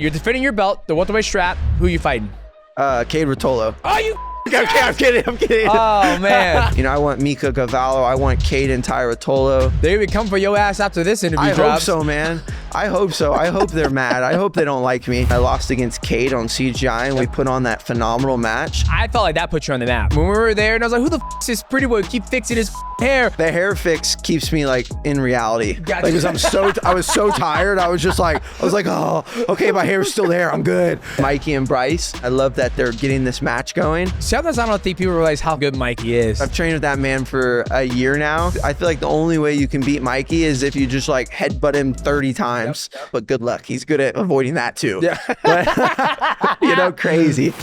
You're defending your belt, the welterweight strap. Who you fighting? Gi Ruotolo. Oh, you I'm kidding. Oh, man. You know, I want Mika Gavallo. I want Cade and Ruotolo. They would come for your ass after this interview drops. I hope so, man. I hope so. I hope they're mad. I hope they don't like me. I lost against Cade on CHIME, and we put on that phenomenal match. I felt like that put you on the map. When we were there, and I was like, who the f is this pretty boy? Keep fixing his hair. The hair fix keeps me like in reality. Gotcha. Like, 'cause I was so tired. I was like, oh, okay, my hair's still there. I'm good. Mikey and Bryce. I love that they're getting this match going. Sometimes I don't think people realize how good Mikey is. I've trained with that man for a year now. I feel like the only way you can beat Mikey is if you just like headbutt him 30 times. Yep. But good luck. He's good at avoiding that too. Yeah. But, you know, crazy.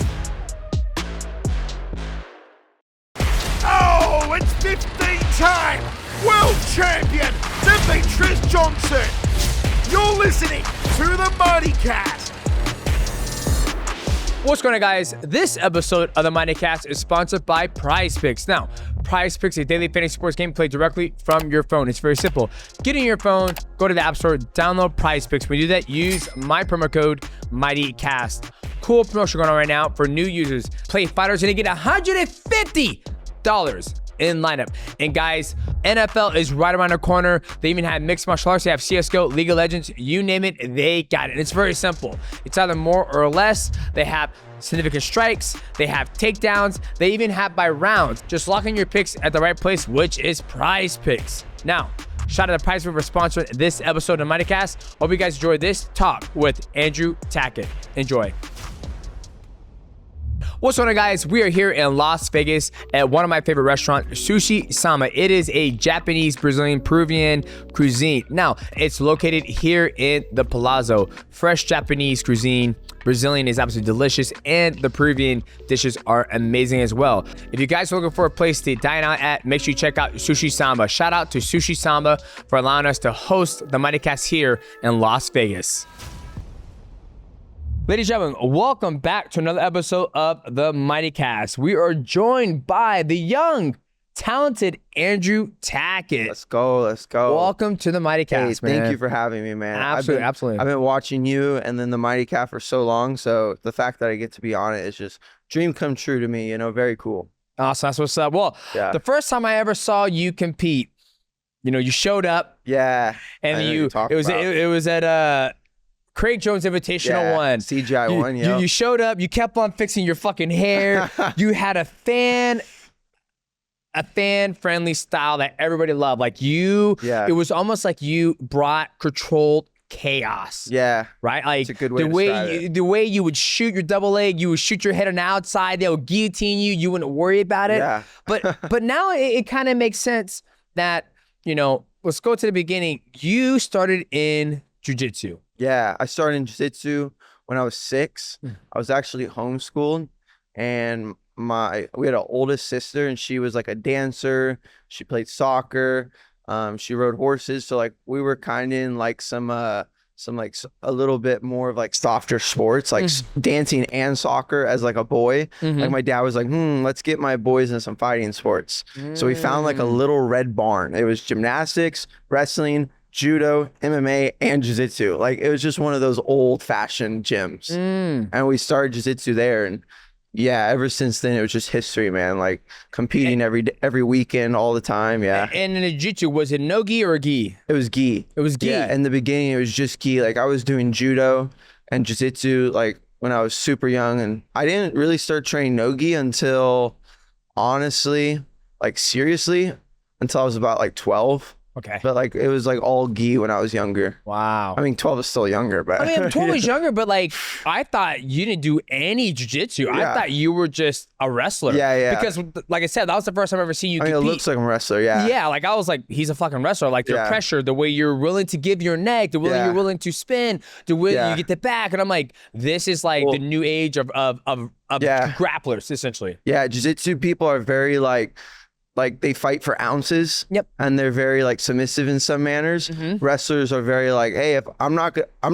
Oh, it's 15-time world champion Demetrious Johnson. You're listening to the MightyCast. What's going on, guys? This episode of the MightyCast is sponsored by PrizePicks. Now, PrizePicks is a daily fantasy sports game played directly from your phone. It's very simple. Get in your phone, go to the App Store, download PrizePicks. When you do that, use my promo code MightyCast. Cool promotion going on right now for new users. Play fighters and they get $150 in lineup. And guys, NFL is right around the corner. They even have mixed martial arts. They have CSGO, League of Legends, you name it, they got it. And it's very simple. It's either more or less. They have significant strikes. They have takedowns. They even have by rounds. Just lock in your picks at the right place, which is PrizePicks. Now, shout out to PrizePicks for sponsoring this episode of MightyCast. Hope you guys enjoyed this talk with Andrew Tackett. Enjoy. What's going on, guys? We are here in Las Vegas at one of my favorite restaurants, SUSHISAMBA. It is a Japanese, Brazilian, Peruvian cuisine. Now, it's located here in the Palazzo. Fresh Japanese cuisine. Brazilian is absolutely delicious, and the Peruvian dishes are amazing as well. If you guys are looking for a place to dine out at, make sure you check out SUSHISAMBA. Shout out to SUSHISAMBA for allowing us to host the MightyCast here in Las Vegas. Ladies and gentlemen, welcome back to another episode of the MightyCast. We are joined by the young, talented Andrew Tackett. Let's go. Welcome to the MightyCast, man. Thank you for having me, man. Absolutely. I've been watching you and then the MightyCast for so long, so the fact that I get to be on it is just dream come true to me, you know, very cool. Awesome, that's what's up. Well, yeah. The first time I ever saw you compete, you know, you showed up. Yeah. And it was at Craig Jones Invitational 1. CGI 1, yeah. You showed up, you kept on fixing your fucking hair. You had a fan-friendly style that everybody loved. Like it was almost like you brought controlled chaos. Yeah. Right? Like it's a good way to describe it. The way you would shoot your double leg, you would shoot your head on the outside, they'll guillotine you, you wouldn't worry about it. Yeah. But now it kind of makes sense that, you know, let's go to the beginning. You started in jiu-jitsu. Yeah, I started in jiu-jitsu when I was 6. I was actually homeschooled, and we had an oldest sister, and she was like a dancer. She played soccer. She rode horses. So like we were kind of in like some like a little bit more of like softer sports, like dancing and soccer as like a boy. Like my dad was like, let's get my boys in some fighting sports. So we found like a little red barn. It was gymnastics, wrestling, judo, MMA, and jiu-jitsu. Like it was just one of those old-fashioned gyms. And we started jiu-jitsu there, and yeah, ever since then it was just history, man. Like competing every weekend, all the time. Yeah. And in the jiu-jitsu, was it no gi or gi? It was gi. It was gi. Yeah, in the beginning it was just gi. Like I was doing judo and jiu-jitsu like when I was super young, and I didn't really start training no gi until, honestly, like seriously, until I was about like 12. Okay. But like it was like all gi when I was younger. Wow. I mean, 12 is still younger, but I mean, 12 is younger, but like I thought you didn't do any jiu-jitsu. Yeah. I thought you were just a wrestler. Yeah. Because like I said, that was the first time I ever seen you compete. I mean, it looks like a wrestler, yeah. Yeah, like I was like, he's a fucking wrestler. Like the pressure, the way you're willing to give your neck, the way you're willing to spin, the way you get the back. And I'm like, this is like the new age of grapplers, essentially. Yeah, jiu-jitsu people are very like they fight for ounces. Yep. And they're very like submissive in some manners. Wrestlers are very like, hey, if I'm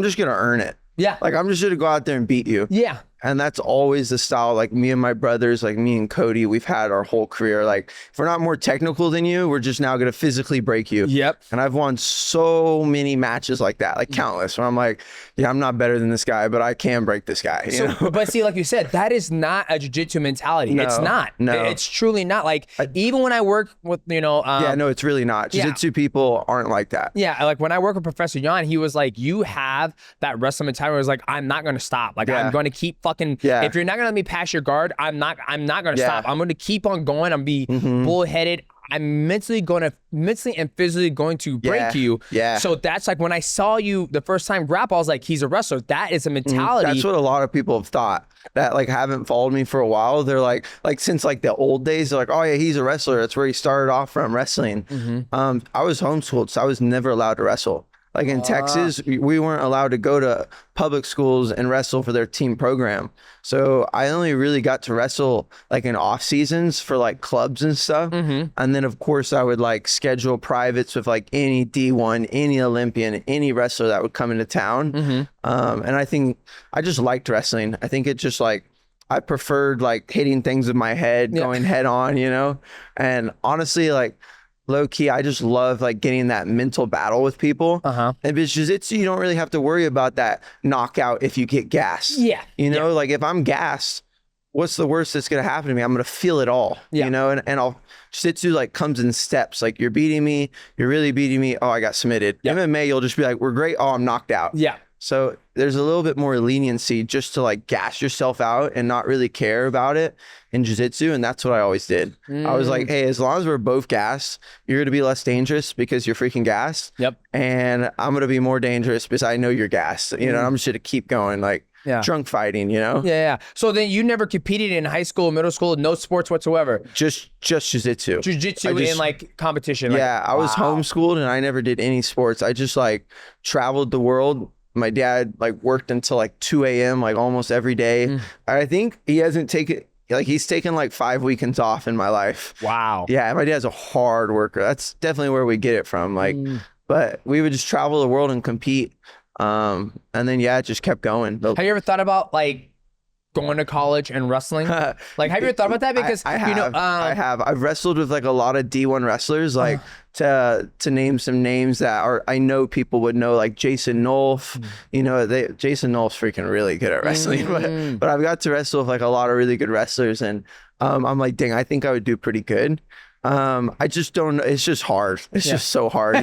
just gonna earn it. Yeah. Like I'm just gonna go out there and beat you. Yeah. And that's always the style. Like me and my brothers, like me and Cody, we've had our whole career. Like if we're not more technical than you, we're just now going to physically break you. Yep. And I've won so many matches like that, like countless, where I'm like, yeah, I'm not better than this guy, but I can break this guy. You know? But see, like you said, that is not a jiu-jitsu mentality. No, it's not. no. It's truly not. Like even when I work with, yeah, no, it's really not. Jiu-jitsu people aren't like that. Yeah, like when I work with Professor Jan, he was like, you have that wrestling mentality where it's like, I'm not going to stop. Like I'm going to keep fucking, if you're not going to let me pass your guard, I'm not going to stop. I'm going to keep on going. I'm be bullheaded. I'm mentally and physically going to break you. Yeah. So that's like when I saw you the first time grapple, I was like, he's a wrestler. That is a mentality. That's what a lot of people have thought that like haven't followed me for a while. They're like since like the old days, they're like, oh yeah, he's a wrestler. That's where he started off from, wrestling. I was homeschooled, so I was never allowed to wrestle. Like in Texas, we weren't allowed to go to public schools and wrestle for their team program. So I only really got to wrestle like in off seasons for like clubs and stuff. And then of course I would like schedule privates with like any D1, any Olympian, any wrestler that would come into town. And I think I just liked wrestling. I think it just like, I preferred like hitting things with my head, going head on, and honestly, like, low key, I just love like getting that mental battle with people. And if it's jiu-jitsu, you don't really have to worry about that knockout if you get gassed. Like if I'm gassed, what's the worst that's gonna happen to me? I'm gonna feel it all. And I'll jiu-jitsu like comes in steps. Like you're beating me, you're really beating me. Oh, I got submitted. MMA, you'll just be like, we're great. Oh, I'm knocked out. So there's a little bit more leniency just to like gas yourself out and not really care about it in jiu-jitsu. And that's what I always did. I was like, hey, as long as we're both gassed, you're going to be less dangerous because you're freaking gassed. And I'm going to be more dangerous because I know you're gassed. I'm just going to keep going like drunk fighting, So then you never competed in high school, middle school, no sports whatsoever? Just jiu-jitsu. Jiu-jitsu in like competition. I was homeschooled and I never did any sports. I just like traveled the world. My dad like worked until like 2 a.m. like almost every day. I think he hasn't taken, like he's taken like 5 weekends off in my life. Wow. Yeah, my dad's a hard worker. That's definitely where we get it from. Like, but we would just travel the world and compete. And then it just kept going. Have you ever thought about like going to college and wrestling? Like, have you ever thought about that? Because I have. I've wrestled with like a lot of D1 wrestlers, like to name some names that I know people would know, like Jason Nolf. Jason Nolf's freaking really good at wrestling, but I've got to wrestle with like a lot of really good wrestlers, and I'm like, dang, I think I would do pretty good. I just don't, it's just hard. It's just so hard,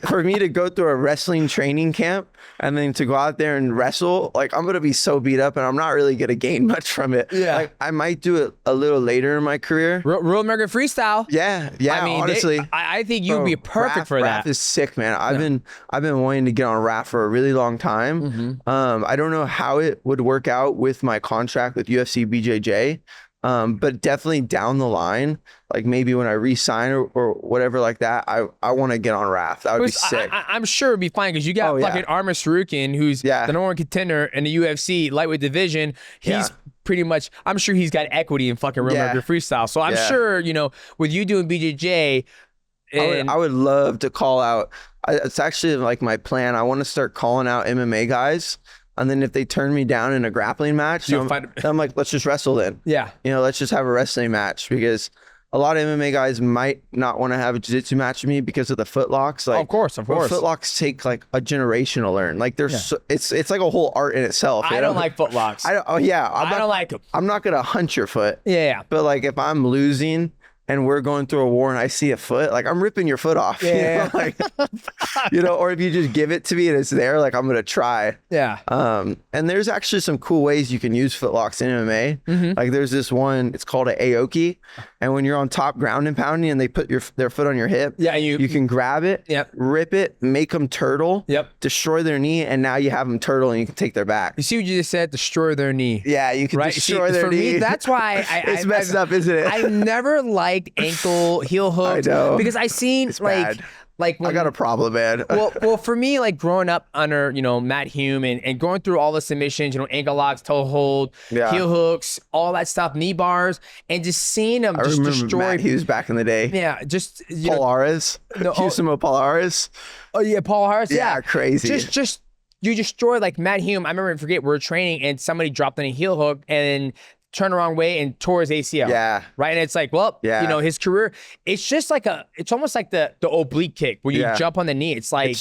for me to go through a wrestling training camp and then to go out there and wrestle, like I'm going to be so beat up and I'm not really going to gain much from it. Like I might do it a little later in my career. Real American freestyle. Yeah. I mean, honestly, I think you'd be perfect for that. RAF is sick, man. I've been wanting to get on RAF for a really long time. I don't know how it would work out with my contract with UFC BJJ. But definitely down the line, like maybe when I re-sign or whatever like that, I want to get on RAF. That would be sick. I'm sure it'd be fine because you got fucking Armin Sarukian, who's the number one contender in the UFC lightweight division. He's pretty much, I'm sure he's got equity in fucking Real American Freestyle. So I'm sure, with you doing BJJ, I would love to call out. It's actually like my plan. I want to start calling out MMA guys. And then if they turn me down in a grappling match, I'm like, let's just wrestle then. Let's just have a wrestling match, because a lot of MMA guys might not want to have a jiu-jitsu match with me because of the footlocks. Like, of course. Footlocks take like a generation to learn. Like it's like a whole art in itself. I don't like footlocks. I don't like them. I'm not gonna hunt your foot. But like if I'm losing and we're going through a war and I see a foot, like I'm ripping your foot off. Or if you just give it to me and it's there, like I'm gonna try. And there's actually some cool ways you can use footlocks in MMA. Like there's this one, it's called an Aoki, and when you're on top ground and pounding and they put their foot on your hip, you can grab it, rip it, make them turtle, destroy their knee, and now you have them turtle and you can take their back. You see what you just said? Destroy their knee. Yeah, you can destroy their knee. For me, that's why it's messed up, isn't it? I never liked ankle heel hooks. I know. Because I seen it's bad. Like when, I got a problem, man. well, for me, like growing up under, Matt Hume and going through all the submissions, ankle locks, toe hold, heel hooks, all that stuff, knee bars, and just seeing them just destroy. Matt Hughes back in the day. Yeah, just Polaris. Paul Harris. Oh yeah, Paul Harris. Yeah, crazy. Just you destroy like Matt Hume. I remember, forget, we were training and somebody dropped on a heel hook and turned the wrong way and tore his ACL. Yeah. Right. And it's like, well, Yeah. you know, his career, it's just like it's almost like the oblique kick where you jump on the knee. It's like,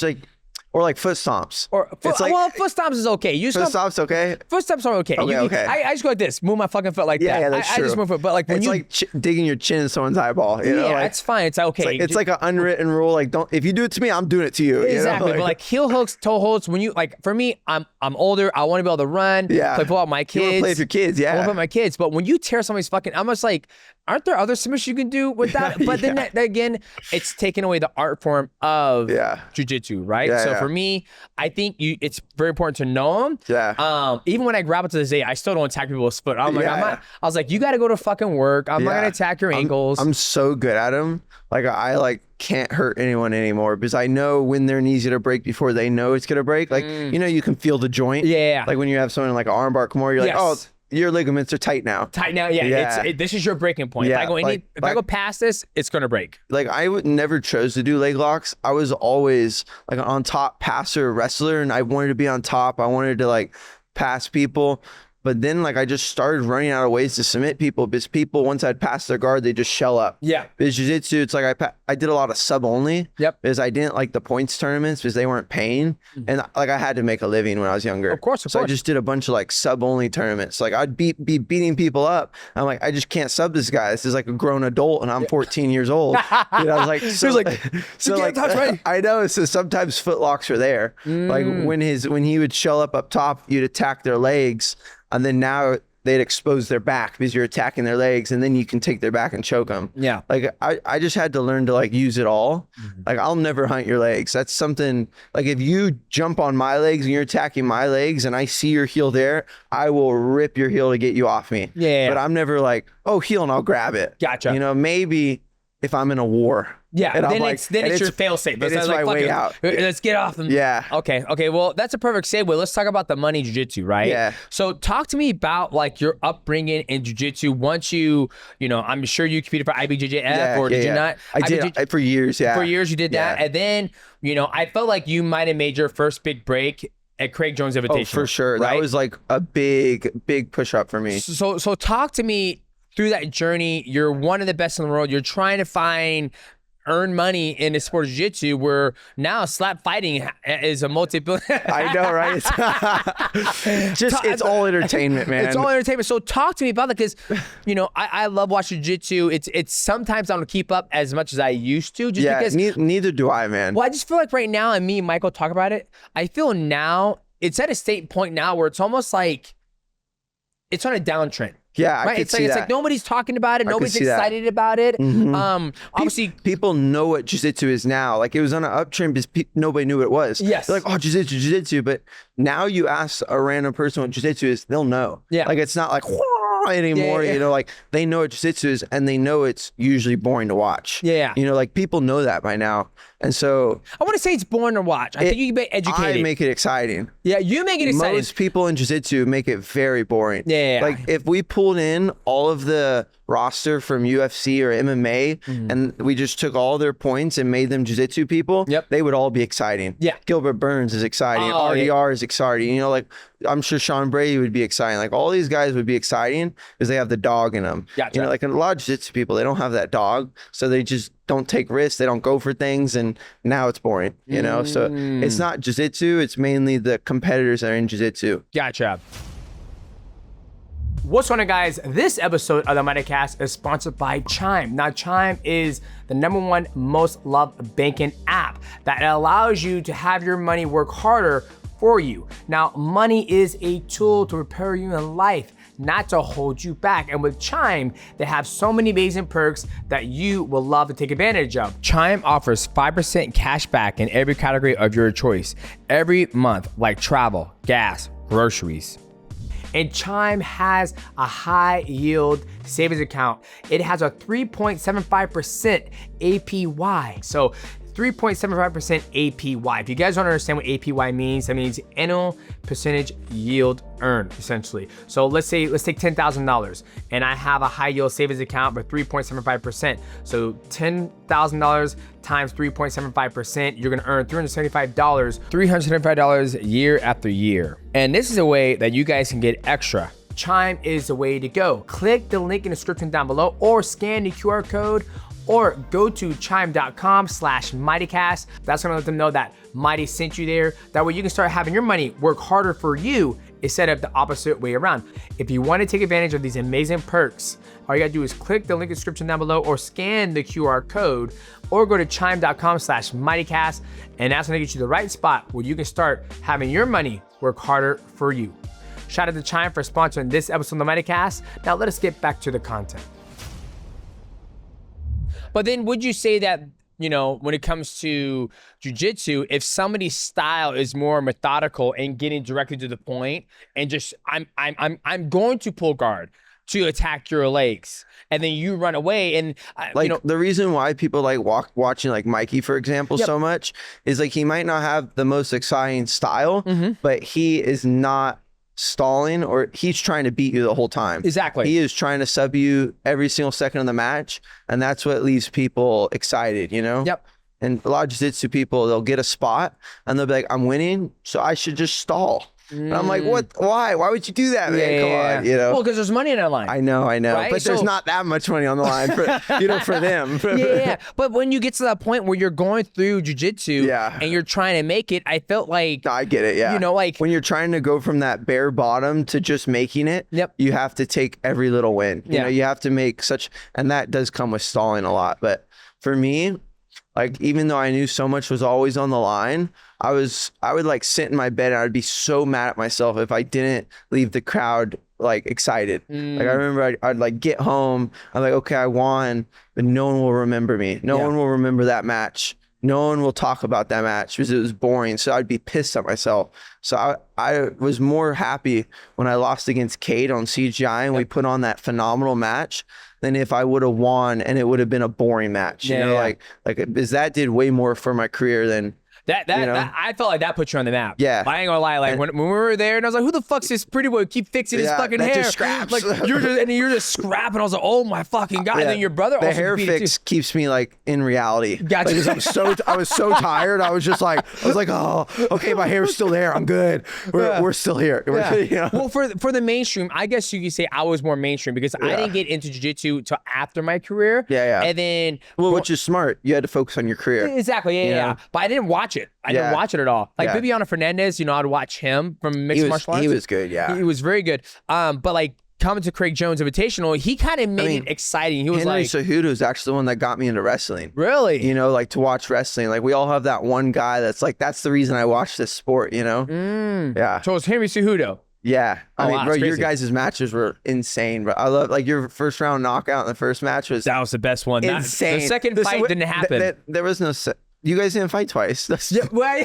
or like foot stomps. Or it's like, well, foot stomps is okay. You foot stomps okay. Foot stomps are okay. Okay. I just go like this, move my fucking foot like that. Yeah, that's I true. just move it, but like when it's like digging your chin in someone's eyeball. You know? Like, it's fine. It's okay. It's like an unwritten rule. Like, don't, if you do it to me, I'm doing it to you. Exactly. You know? But like heel hooks, toe holds, when you like, for me, I'm older. I want to be able to run. Yeah. Play football with my kids. You want to play with your kids. Yeah. I want to play with my kids. But when you tear somebody's fucking, I'm just like, aren't there other submissions you can do with that? But then that, again, it's taking away the art form of jiu-jitsu, right? Yeah, so for me, I think it's very important to know them. Yeah. Even when I grab it to this day, I still don't attack people with foot. I'm like, I was like, you got to go to fucking work. I'm not gonna attack your ankles. I'm so good at them. Like I like can't hurt anyone anymore because I know when their knees gonna break before they know it's gonna break. Like you know, you can feel the joint. Yeah. Like when you have someone like an armbar come over, you're like, oh, your ligaments are tight now. Yeah. This is your breaking point. Yeah. If I go past this, it's gonna break. Like I would never chose to do leg locks. I was always like an on top passer wrestler, and I wanted to be on top. I wanted to like pass people. But then like I just started running out of ways to submit people because people, once I'd pass their guard, they just shell up. Yeah. Because jiu-jitsu, it's like I did a lot of sub only. Yep. Because I didn't like the points tournaments because they weren't paying. And like I had to make a living when I was younger. Of course. So I just did a bunch of like sub only tournaments. Like I'd be beating people up. I'm like, I just can't sub this guy. This is like a grown adult and I'm 14 years old. You know, I was like, so like touch me. I know. So sometimes foot locks are there. Like when he would shell up top, you'd attack their legs. And then now they'd expose their back because you're attacking their legs, and then you can take their back and choke them. Yeah. Like I just had to learn to like use it all. Like I'll never hunt your legs. That's something like if you jump on my legs and you're attacking my legs and I see your heel there, I will rip your heel to get you off me. Yeah. But I'm never like, oh, heel, and I'll grab it. Gotcha. You know, maybe if I'm in a war. Yeah, and then it's your fail safe. It's my way out. Let's get off them. Yeah. Okay. Well, that's a perfect segue. Let's talk about the money jiu-jitsu, right? Yeah. So talk to me about like your upbringing in jiu-jitsu. Once you know, I'm sure you competed for IBJJF or did you not? I did for years. Yeah. For years you did that, and then you know, I felt like you might have made your first big break at Craig Jones Invitational. Oh, for sure. Right? That was like a big push up for me. So talk to me through that journey. You're one of the best in the world. You're trying to earn money in the sport of jiu-jitsu, where now slap fighting is a multi-billion. I know, right? It's all entertainment, man. It's all entertainment. So talk to me about that, because you know I love watching jiu-jitsu. It's sometimes I don't keep up as much as I used to. Just because neither do I, man. Well, I just feel like right now, and me and Michael talk about it, I feel now it's at a state point now where it's almost like it's on a downtrend. Yeah, right. It's like nobody's talking about it. Nobody's excited about it. Obviously, people know what jiu-jitsu is now. Like it was on an uptrend because nobody knew what it was. Yes. They're like, oh, jiu-jitsu. But now you ask a random person what jiu-jitsu is, they'll know. Yeah. Like it's not like anymore. You know, like they know what jiu-jitsu is, and they know it's usually boring to watch. Yeah. You know, like people know that by now. And so I want to say it's boring to watch. I think you can be educated. I make it exciting. Yeah, you make it exciting. Most people in jiu-jitsu make it very boring. Yeah. Like if we pulled in all of the roster from UFC or MMA and we just took all their points and made them jiu-jitsu people, they would all be exciting. Yeah. Gilbert Burns is exciting. RDR is exciting. You know, like I'm sure Sean Brady would be exciting. Like all these guys would be exciting because they have the dog in them. Gotcha. You know, like a lot of jiu-jitsu people, they don't have that dog. So they just don't take risks. They don't go for things. And now it's boring, you know? So it's not jiu-jitsu. It's mainly the competitors that are in jiu-jitsu. Gotcha. What's going on, guys? This episode of the MightyCast is sponsored by CHIME. Now, CHIME is the #1 most loved banking app that allows you to have your money work harder for you. Now, money is a tool to prepare you in life, not to hold you back. And with CHIME, they have so many amazing perks that you will love to take advantage of. CHIME offers 5% cash back in every category of your choice every month, like travel, gas, groceries. And CHIME has a high yield savings account. It has a 3.75% APY. So 3.75% APY. If you guys don't understand what APY means, that means annual percentage yield earned, essentially. So let's take $10,000 and I have a high yield savings account with 3.75%. So $10,000 times 3.75%, you're gonna earn $375 year after year. And this is a way that you guys can get extra. Chime is the way to go. Click the link in the description down below or scan the QR code or go to chime.com/MightyCast. That's gonna let them know that Mighty sent you there. That way you can start having your money work harder for you instead of the opposite way around. If you wanna take advantage of these amazing perks, all you gotta do is click the link in the description down below or scan the QR code or go to chime.com/MightyCast, and that's gonna get you the right spot where you can start having your money work harder for you. Shout out to Chime for sponsoring this episode of the MightyCast. Now let us get back to the content. But then would you say that, you know, when it comes to jiu-jitsu, if somebody's style is more methodical and getting directly to the point and just I'm going to pull guard to attack your legs and then you run away and like, you know, the reason why people like watching like Mikey, for example, so much is like he might not have the most exciting style, but he is not stalling, or he's trying to beat you the whole time. Exactly. He is trying to sub you every single second of the match, and that's what leaves people excited, you know? Yep. And a lot of jiu-jitsu people, they'll get a spot and they'll be like, I'm winning, so I should just stall. And I'm like, what? Why? Why would you do that, man? Come on, you know? Well, because there's money in that line. I know. Right? But there's not that much money on the line for, you know, for them. Yeah. But when you get to that point where you're going through jiu-jitsu and you're trying to make it, I felt like... I get it, yeah. You know, like... when you're trying to go from that bare bottom to just making it, you have to take every little win. You know, you have to make such... And that does come with stalling a lot. But for me, like, even though I knew so much was always on the line, I would like sit in my bed and I'd be so mad at myself if I didn't leave the crowd like excited. Like I remember I'd like get home, I'm like, okay, I won, but no one will remember me. No one will remember that match. No one will talk about that match because it was boring. So I'd be pissed at myself. So I was more happy when I lost against Cade on CGI and we put on that phenomenal match than if I would have won and it would have been a boring match. You know, like because that did way more for my career than... That I felt like that put you on the map. Yeah. I ain't gonna lie. Like when we were there and I was like, who the fuck's this pretty boy keep fixing his fucking hair? Just scraps. Like you're just scrapping. I was like, oh my fucking God. And then your brother the also hair beat fix it too. keeps me like in reality. Gotcha. Like, I was so tired. I was like, oh, okay, my hair's still there. I'm good. We're still here. You know? Well, for the mainstream, I guess you could say I was more mainstream because I didn't get into jiu-jitsu till after my career. And then which is smart. You had to focus on your career. Exactly. Yeah. But I didn't watch it. I didn't watch it at all. Like Bibiano Fernandez, you know, I'd watch him from mixed martial arts. He was good, He was very good. But like coming to Craig Jones Invitational, he kind of made it exciting. He was Henry like... Cejudo is actually the one that got me into wrestling. Really? You know, like to watch wrestling. Like we all have that one guy that's like, that's the reason I watch this sport, you know? Yeah. So it was Henry Cejudo. Yeah. I mean, wow, bro, that's your crazy. guys' matches were insane, bro. I love, like, your first round knockout in the first match was... That was the best one. Insane. The second fight didn't happen. There was no... You guys didn't fight twice. That's... Yeah, well,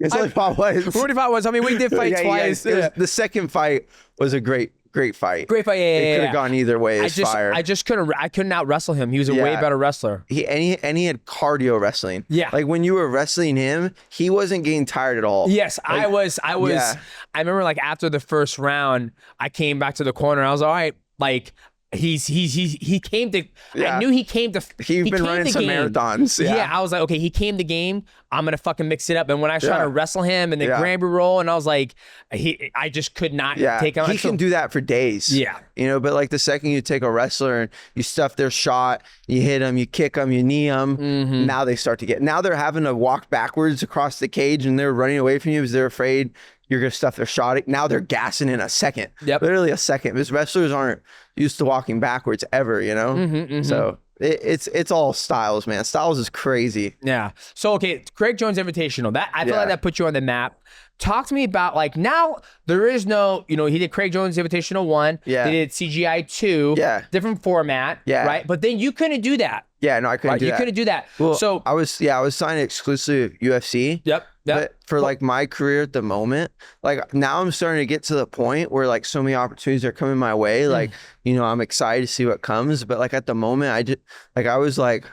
It's only fought once. 45 was. I mean, we did fight twice. The second fight was a great fight. Great fight. It could have gone either way. It's fire. I couldn't out wrestle him. He was a way better wrestler. He had cardio wrestling. Yeah. Like when you were wrestling him, he wasn't getting tired at all. Yes, like, I was. I remember like after the first round, I came back to the corner. I was all right. Like he came to. I knew he came to. He's been running some marathons. Yeah, I was like, okay, he came to game. I'm gonna fucking mix it up. And when I was trying to wrestle him and then Granby roll, and I was like, I just could not take him. He can do that for days. Yeah, you know. But like the second you take a wrestler and you stuff their shot, you hit them, you kick them, you knee them. Now they start to get. Now they're having to walk backwards across the cage and they're running away from you because they're afraid you're gonna stuff their shot. Now they're gassing in a second. Yep. Literally a second. Because wrestlers aren't used to walking backwards ever, you know? So it's all styles, man. Styles is crazy. Yeah. So okay, Craig Jones Invitational. That I feel like that put you on the map. Talk to me about like now there is no, you know, he did Craig Jones Invitational 1. Yeah. They did CGI 2. Yeah. Different format. Yeah. Right. But then you couldn't do that. Yeah, no, I couldn't do that. You couldn't do that. Well, so I was signed exclusive UFC. Yep. But for like my career at the moment, like now I'm starting to get to the point where like so many opportunities are coming my way. Like, you know, I'm excited to see what comes. But like at the moment, I was like,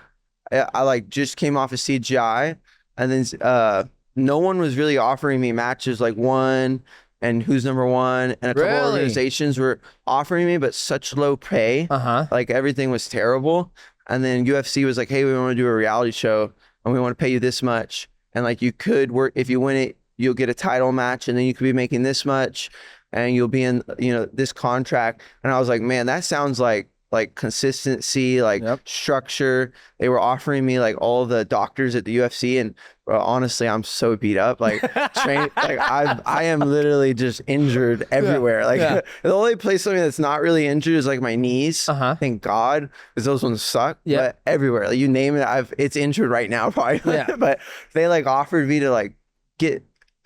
I like just came off of CGI, and then no one was really offering me matches like one and who's number one, and a couple organizations were offering me, but such low pay. Like everything was terrible. And then UFC was like, hey, we want to do a reality show and we want to pay you this much. And like you could work, if you win it, you'll get a title match, and then you could be making this much and you'll be in, you know, this contract. And I was like, man, that sounds like consistency, like structure. They were offering me like all the doctors at the UFC, and honestly, I'm so beat up. Like, I am literally just injured everywhere. Like, the only place that's not really injured is like my knees. Thank God, because those ones suck. But everywhere, like you name it, it's injured right now, probably. But they like offered me to like get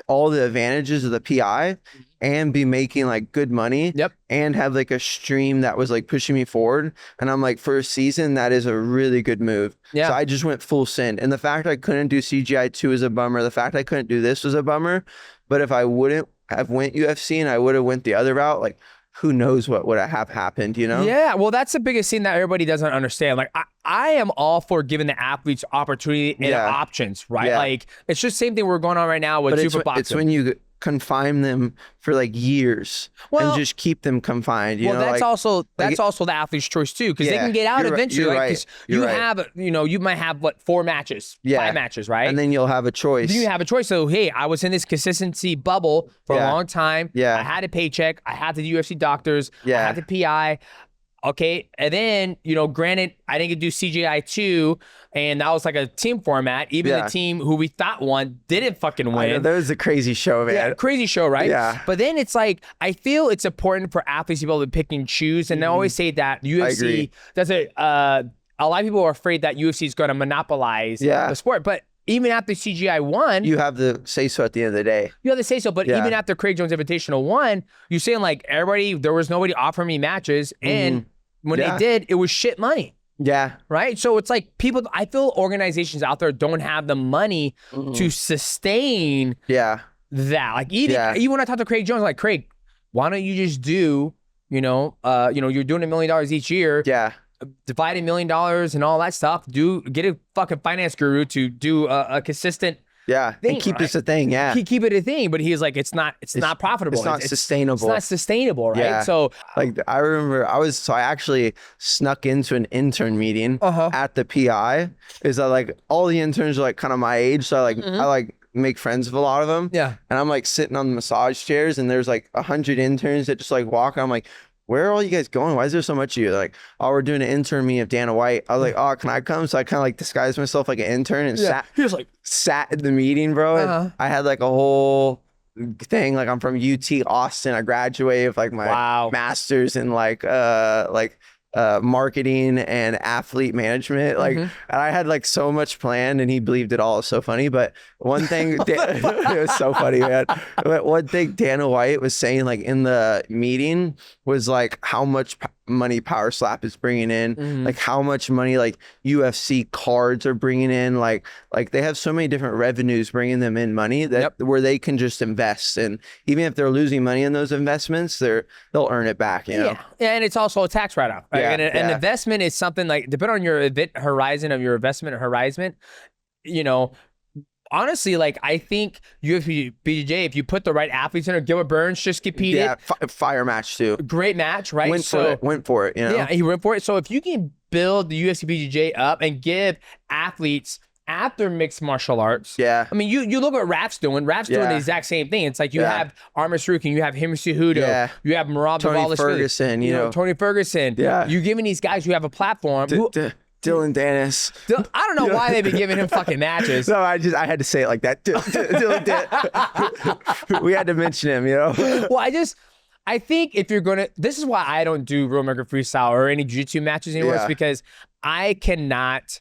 all the advantages of the PI and be making like good money and have like a stream that was like pushing me forward. And I'm like, for a season, that is a really good move. So I just went full send. And the fact I couldn't do CGI 2 is a bummer. The fact I couldn't do this was a bummer. But if I wouldn't have went UFC and I would have went the other route, like who knows what would have happened, you know? Yeah, well, that's the biggest thing that everybody doesn't understand. Like, I am all for giving the athletes opportunity and options, right? Like, it's just the same thing we're going on right now with super boxing. It's when you confine them for like years and just keep them confined. You know, that's like, also the athlete's choice too, because they can get out eventually. Right? You have, you know, you might have 4 matches, 5 matches, right? And then you'll have a choice. Then you have a choice. So hey, I was in this consistency bubble for a long time. I had a paycheck. I had the UFC doctors. I had the PI. Okay, and then, you know, granted, I didn't get to do CGI 2, and that was like a team format. Even the team who we thought won didn't fucking win. I know, that was a crazy show, man. Yeah, crazy show, right? Yeah. But then it's like, I feel it's important for athletes to be able to pick and choose. And I always say that UFC does it. A lot of people are afraid that UFC is going to monopolize the sport, but even after CGI won, you have the say so at the end of the day. You have the say so, but even after Craig Jones Invitational won, you're saying like there was nobody offering me matches, and when they did, it was shit money. Yeah. Right? So it's like I feel organizations out there don't have the money to sustain that. Like even when I talked to Craig Jones, like, Craig, why don't you just do, you're doing $1 million each year. Divide $1 million and all that stuff. Get a fucking finance guru to do a consistent thing, and keep this a thing. Keep it a thing. But he's like, it's not profitable. It's not sustainable. It's not sustainable, right? So like, I remember I actually snuck into an intern meeting at the PI. Is that like all the interns are like kind of my age, so I like make friends with a lot of them. And I'm like sitting on the massage chairs, and there's like 100 interns that just like walk. I'm like, where are all you guys going? Why is there so much of you? Like, oh, we're doing an intern meeting of Dana White. I was like, oh, can I come? So I kind of like disguised myself like an intern and sat in the meeting, bro. And I had like a whole thing. Like, I'm from UT Austin. I graduated with like my master's in like marketing and athlete management. Like, and I had like so much planned, and he believed it all. It's so funny. But one thing, it was so funny, man. But one thing Dana White was saying like in the meeting was like how much money Power Slap is bringing in, like how much money like UFC cards are bringing in, like they have so many different revenues bringing them in money that where they can just invest, and even if they're losing money in those investments, they'll earn it back, you know? And it's also a tax write-off. Right? An investment is something like, depending on your horizon of your investment horizon, you know. Honestly, like, I think UFC BJJ, if you put the right athletes in there, Gilbert Burns just competed. Yeah, fire match too. Great match, right? Went for it, you know? Yeah, he went for it. So if you can build the UFC BJJ up and give athletes after mixed martial arts. I mean, you look at what Raf's doing. Raf's doing the exact same thing. It's like you have Armor Sarukian, you have Himmer Cejudo, you have Merab Tony Ferguson, you know. Tony Ferguson. You're giving these guys who have a platform. Dylan Dennis. I don't know why they've been giving him fucking matches. No, I had to say it like that. Dylan Dennis. We had to mention him, you know? Well, I think if you're gonna, this is why I don't do real American freestyle or any jiu-jitsu matches anymore. It's because I cannot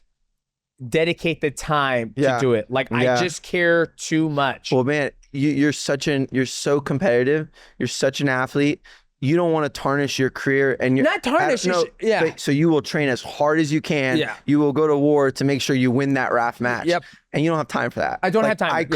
dedicate the time to do it. Like, I just care too much. Well, man, you're so competitive. You're such an athlete. You don't want to tarnish your career, and you're not tarnish. So you will train as hard as you can. You will go to war to make sure you win that RAF match. And you don't have time for that. I don't have time.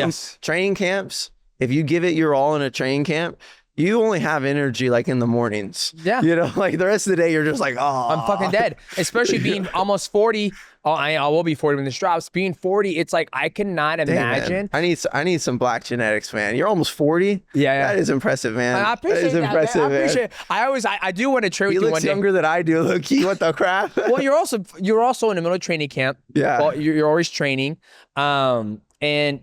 Training camps, if you give it your all in a training camp, you only have energy like in the mornings. Yeah. You know, like the rest of the day, you're just like, oh, I'm fucking dead. Especially being almost 40. Oh, I will be 40 when this drops. Being 40, it's like I cannot imagine. Man. I need some black genetics, man. You're almost 40. Yeah. That is impressive, man. I appreciate that. Is that, impressive, man. I man. appreciate it. I do want to train with He you one looks day. younger than I do, low-key. What the crap? Well, you're also in the middle of training camp. Yeah. Well, you're always training. And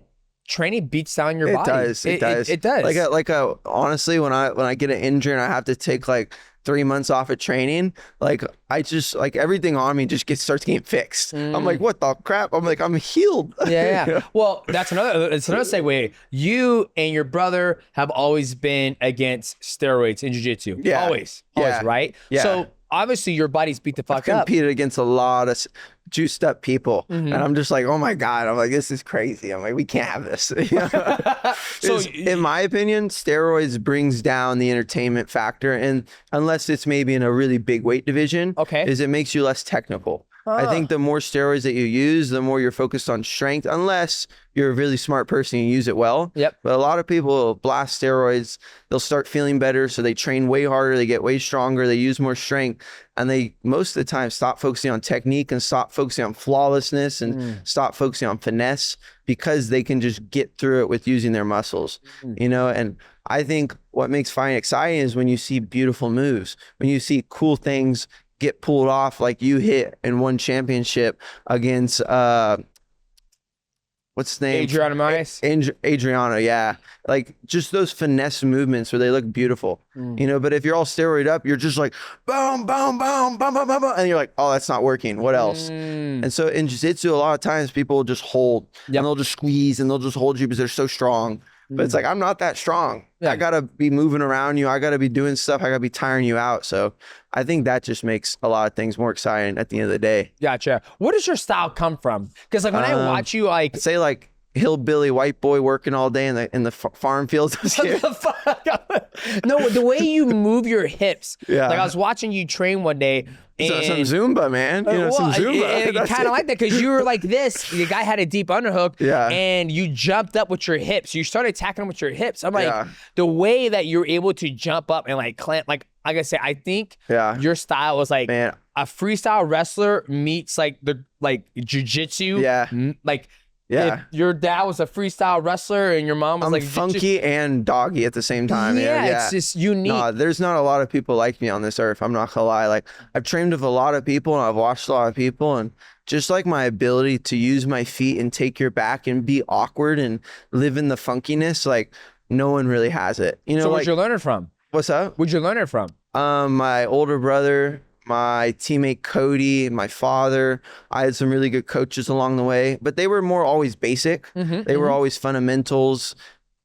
training beats down your body. It does. It does. Honestly, when I get an injury and I have to take like 3 months off of training, like I just like everything on me just starts getting fixed. I'm like, what the crap? I'm like, I'm healed. Yeah. Well, it's another segue. You and your brother have always been against steroids in jiu-jitsu. Yeah. Always, right? Yeah. So obviously your body's beat the fuck up. Competed against a lot of juiced up people, and I'm just like, oh my god, I'm like, this is crazy. I'm like, we can't have this. So in my opinion, steroids brings down the entertainment factor, and unless it's maybe in a really big weight division, is it makes you less technical. I think the more steroids that you use, the more you're focused on strength, unless you're a really smart person and you use it well. Yep. But a lot of people blast steroids, they'll start feeling better, so they train way harder, they get way stronger, they use more strength, and they most of the time stop focusing on technique and stop focusing on flawlessness and stop focusing on finesse, because they can just get through it with using their muscles, you know? And I think what makes fighting exciting is when you see beautiful moves, when you see cool things get pulled off, like you hit and won championship against what's his name? Adriano, yeah. Like just those finesse movements where they look beautiful, you know. But if you're all steroid up, you're just like boom, boom, boom, boom, boom, boom, boom, and you're like, oh, that's not working. What else? And so in jiu-jitsu, a lot of times people will just hold and they'll just squeeze and they'll just hold you because they're so strong. But it's like, I'm not that strong. I gotta be moving around you. I gotta be doing stuff. I gotta be tiring you out. So I think that just makes a lot of things more exciting at the end of the day. Gotcha. Where does your style come from? Because like when I watch you, like say like hillbilly white boy working all day in the farm fields. No, the way you move your hips. Yeah. Like I was watching you train one day. And, some Zumba, man. You know, some Zumba. Kind of like that, because you were like this. The guy had a deep underhook, yeah, and you jumped up with your hips. You started attacking him with your hips. I'm like, the way that you're able to jump up and like clamp, like I say, I think your style was like a freestyle wrestler meets like the jiu-jitsu. Yeah. Like, if your dad was a freestyle wrestler and your mom was like funky and doggy at the same time. Yeah, it's just unique. No, there's not a lot of people like me on this earth. I'm not gonna lie. Like I've trained with a lot of people and I've watched a lot of people, and just like my ability to use my feet and take your back and be awkward and live in the funkiness, like no one really has it. You know, so where'd you learn it from? What's up? Where'd you learn it from? My older brother, my teammate Cody, my father. I had some really good coaches along the way, but they were more always basic. They were always fundamentals,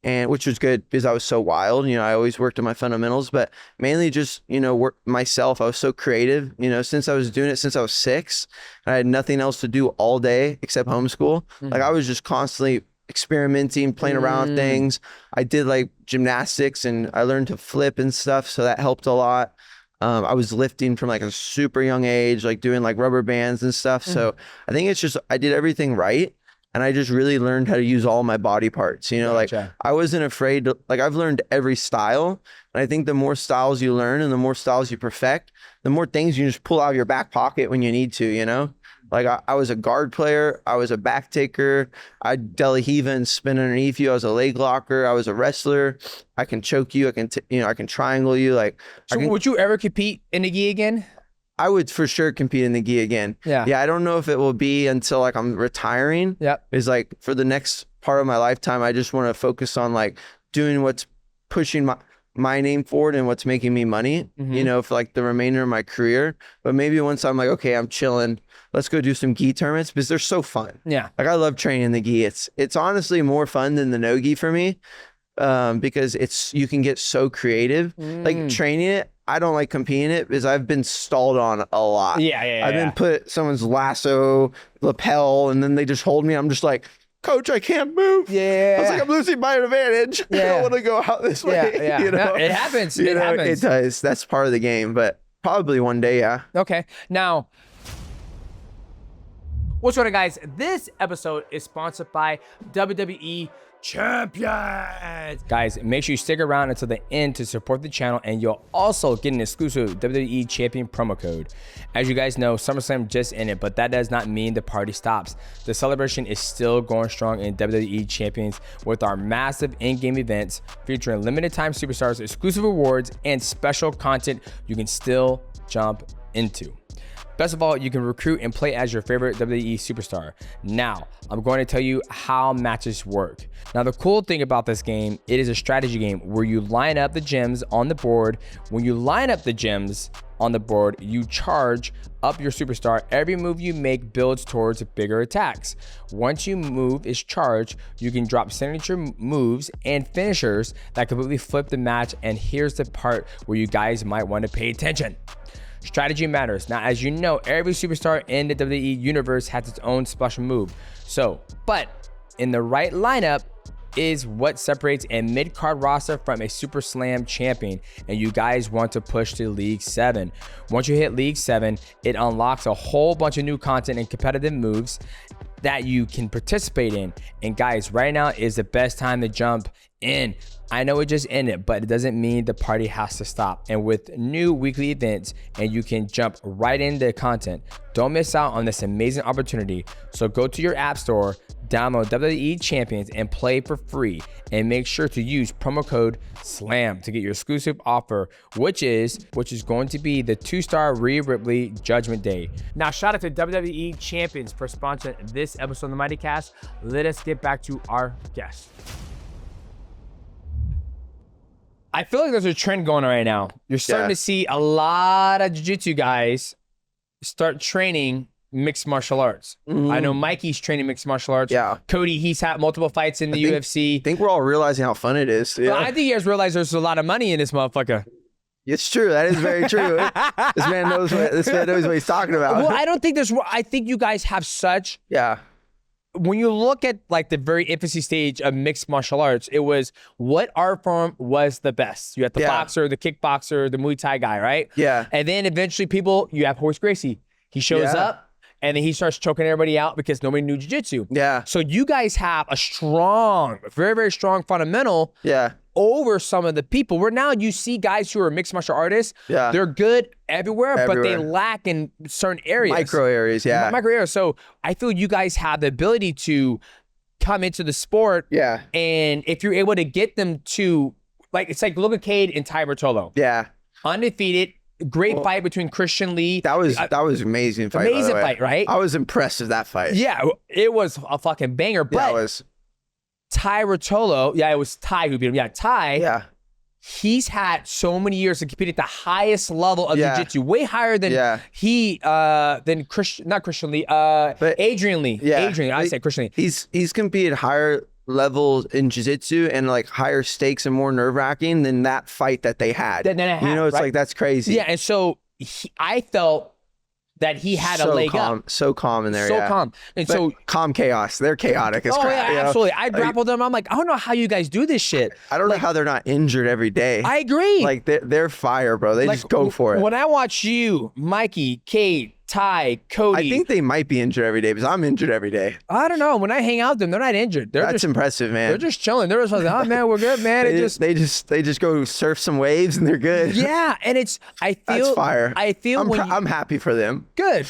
and which was good because I was so wild. You know, I always worked on my fundamentals, but mainly just, you know, work myself. I was so creative, you know, since I was doing it since I was 6, and I had nothing else to do all day except homeschool. Like I was just constantly experimenting, playing around with things. I did like gymnastics and I learned to flip and stuff, so that helped a lot. I was lifting from like a super young age, like doing like rubber bands and stuff. So I think it's just, I did everything right. And I just really learned how to use all my body parts, you know, like I wasn't afraid to, like I've learned every style. And I think the more styles you learn and the more styles you perfect, the more things you just pull out of your back pocket when you need to, you know. Like I was a guard player, I was a back taker, I'd delihiva and spin underneath you, I was a leg locker, I was a wrestler, I can choke you, I can triangle you. Like, so would you ever compete in the gi again? I would for sure compete in the gi again. Yeah, I don't know if it will be until like I'm retiring. It's like for the next part of my lifetime, I just want to focus on like doing what's pushing my name forward and what's making me money, you know, for like the remainder of my career. But maybe once I'm like, okay, I'm chilling, let's go do some gi tournaments, because they're so fun. Yeah. Like I love training the gi. It's honestly more fun than the no gi for me, because you can get so creative. Like training it, I don't like competing it because I've been stalled on a lot. I've been put someone's lasso, lapel, and then they just hold me. I'm just like, coach, I can't move. I was like, I'm losing my advantage. I don't want to go out this way. You know? It happens. It happens. It does. That's part of the game, but probably one day, Okay. Now, what's going on, guys? This episode is sponsored by WWE champions. Guys, make sure you stick around until the end to support the channel, and you'll also get an exclusive WWE Champion promo code. As you guys know, SummerSlam just ended, but that does not mean the party stops. The celebration is still going strong in WWE Champions with our massive in-game events featuring limited time superstars, exclusive rewards, and special content you can still jump into. Best of all, you can recruit and play as your favorite WWE superstar. Now, I'm going to tell you how matches work. Now, the cool thing about this game, it is a strategy game where you line up the gems on the board. When you line up the gems on the board, you charge up your superstar. Every move you make builds towards bigger attacks. Once your move is charged, you can drop signature moves and finishers that completely flip the match. And here's the part where you guys might want to pay attention. Strategy matters. Now, as you know, every superstar in the WWE universe has its own special move. But in the right lineup is what separates a mid-card roster from a Super Slam champion, and you guys want to push to League 7. Once you hit League 7, it unlocks a whole bunch of new content and competitive moves that you can participate in. And guys, right now is the best time to jump in. I know it just ended, but it doesn't mean the party has to stop. And with new weekly events, and you can jump right into content. Don't miss out on this amazing opportunity. So go to your app store, download WWE Champions, and play for free. And make sure to use promo code SLAM to get your exclusive offer, which is going to be the 2-star Rhea Ripley Judgment Day. Now, shout out to WWE Champions for sponsoring this episode of the MightyCast. Let us get back to our guest. I feel like there's a trend going on right now. You're starting to see a lot of jiu-jitsu guys start training mixed martial arts. I know Mikey's training mixed martial arts. Yeah. Cody, he's had multiple fights in the UFC. I think we're all realizing how fun it is. Well, I think you guys realize there's a lot of money in this motherfucker. It's true. That is very true. This man knows what he's talking about. Well, I don't think I think you guys have such... Yeah. When you look at like the very infancy stage of mixed martial arts, it was what art form was the best. You had the boxer, the kickboxer, the Muay Thai guy, right? Yeah. And then eventually you have Horse Gracie. He shows up and then he starts choking everybody out because nobody knew jiu-jitsu. Yeah. So you guys have a strong, very, very strong fundamental over some of the people where now you see guys who are mixed martial artists. Yeah. They're good everywhere, but they lack in certain areas. Micro areas, Micro areas. So I feel you guys have the ability to come into the sport. Yeah. And if you're able to get them to, like, it's like look at Cade and Ty Ruotolo. Yeah. Undefeated. Great fight between Christian Lee. That was amazing fight. Amazing fight, right? I was impressed with that fight. Yeah, it was a fucking banger. But it was. Ty Ruotolo, it was Ty who beat him. Yeah, Ty. He's had so many years to compete at the highest level of jiu-jitsu, way higher than than not Christian Lee, but Adrian Lee. Yeah, Adrian. I said Christian Lee. He's competed higher levels in jiu-jitsu and like higher stakes and more nerve-wracking than that fight that they had. It's like that's crazy. Yeah, and so I felt that he had a leg up. So calm in there. So calm. And but so calm chaos. They're chaotic as crap. Yeah, absolutely. I grappled them. I'm like, I don't know how you guys do this shit. I don't know how they're not injured every day. I agree. Like they're fire, bro. They just go for it. When I watch you, Mikey, Kate, Ty, Cody. I think they might be injured every day because I'm injured every day. I don't know. When I hang out with them, they're not injured. That's impressive, man. They're just chilling. They're just like, oh man, we're good, man. They just go surf some waves and they're good. Yeah, and that's fire. I'm happy for them. Good.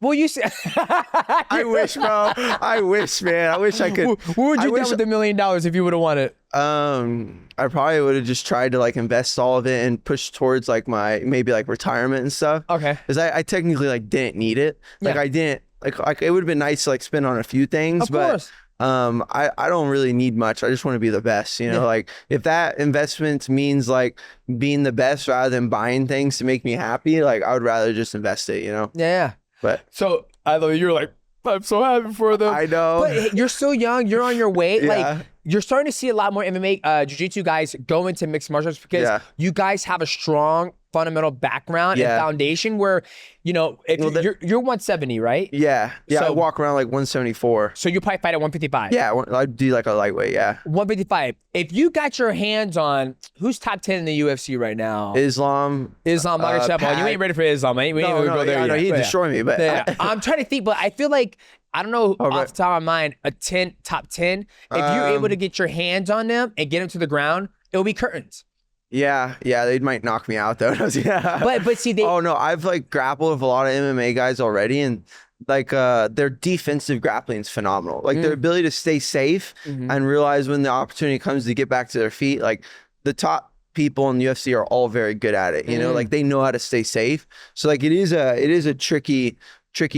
Well, you see, I wish, bro. I wish, man. I wish I could. What would you do with $1 million if you would have won it? I probably would have just tried to like invest all of it and push towards like my maybe like retirement and stuff. Okay. Because I technically like didn't need it. Like I didn't like it would have been nice to like spend on a few things. Of course. I don't really need much. I just want to be the best, you know, like if that investment means like being the best rather than buying things to make me happy, like I would rather just invest it, you know? Yeah. But so I know you're like, I'm so happy for them. I know. But you're still young. You're on your way. Like you're starting to see a lot more MMA jiu-jitsu guys go into mixed martial arts because you guys have a strong fundamental background and foundation where, you know, if you're 170, right? Yeah. So, I walk around like 174. So you probably fight at 155. Yeah, I do like a lightweight, 155. If you got your hands on, who's top 10 in the UFC right now? Islam. Maghreb. You ain't ready for Islam. We ain't even go there yet. He destroyed me, but I'm trying to think, but I feel like I don't know Oh, off the top of my mind, top 10. If you're able to get your hands on them and get them to the ground, it'll be curtains. Yeah, they might knock me out though. Yeah. But see, they. Oh no, I've like grappled with a lot of MMA guys already, and like their defensive grappling is phenomenal. Like their ability to stay safe and realize when the opportunity comes to get back to their feet. Like the top people in the UFC are all very good at it. You know, like they know how to stay safe. So like it is a tricky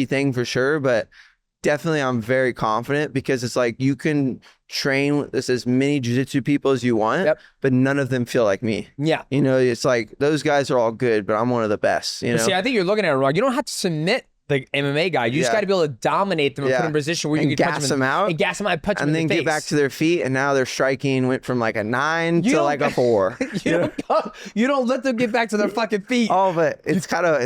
thing for sure, but definitely I'm very confident because it's like you can train with as many jiu-jitsu people as you want, but none of them feel like me. Yeah. You know, it's like those guys are all good, but I'm one of the best, you know? See, I think you're looking at it wrong. You don't have to submit the MMA guy. You just got to be able to dominate them and put them in a position where you can gas them out and gas them out and punch them and in the then face. get back to their feet, and now their striking went from like a 9 to like a 4. You don't let them get back to their fucking feet. Oh, but it's kind of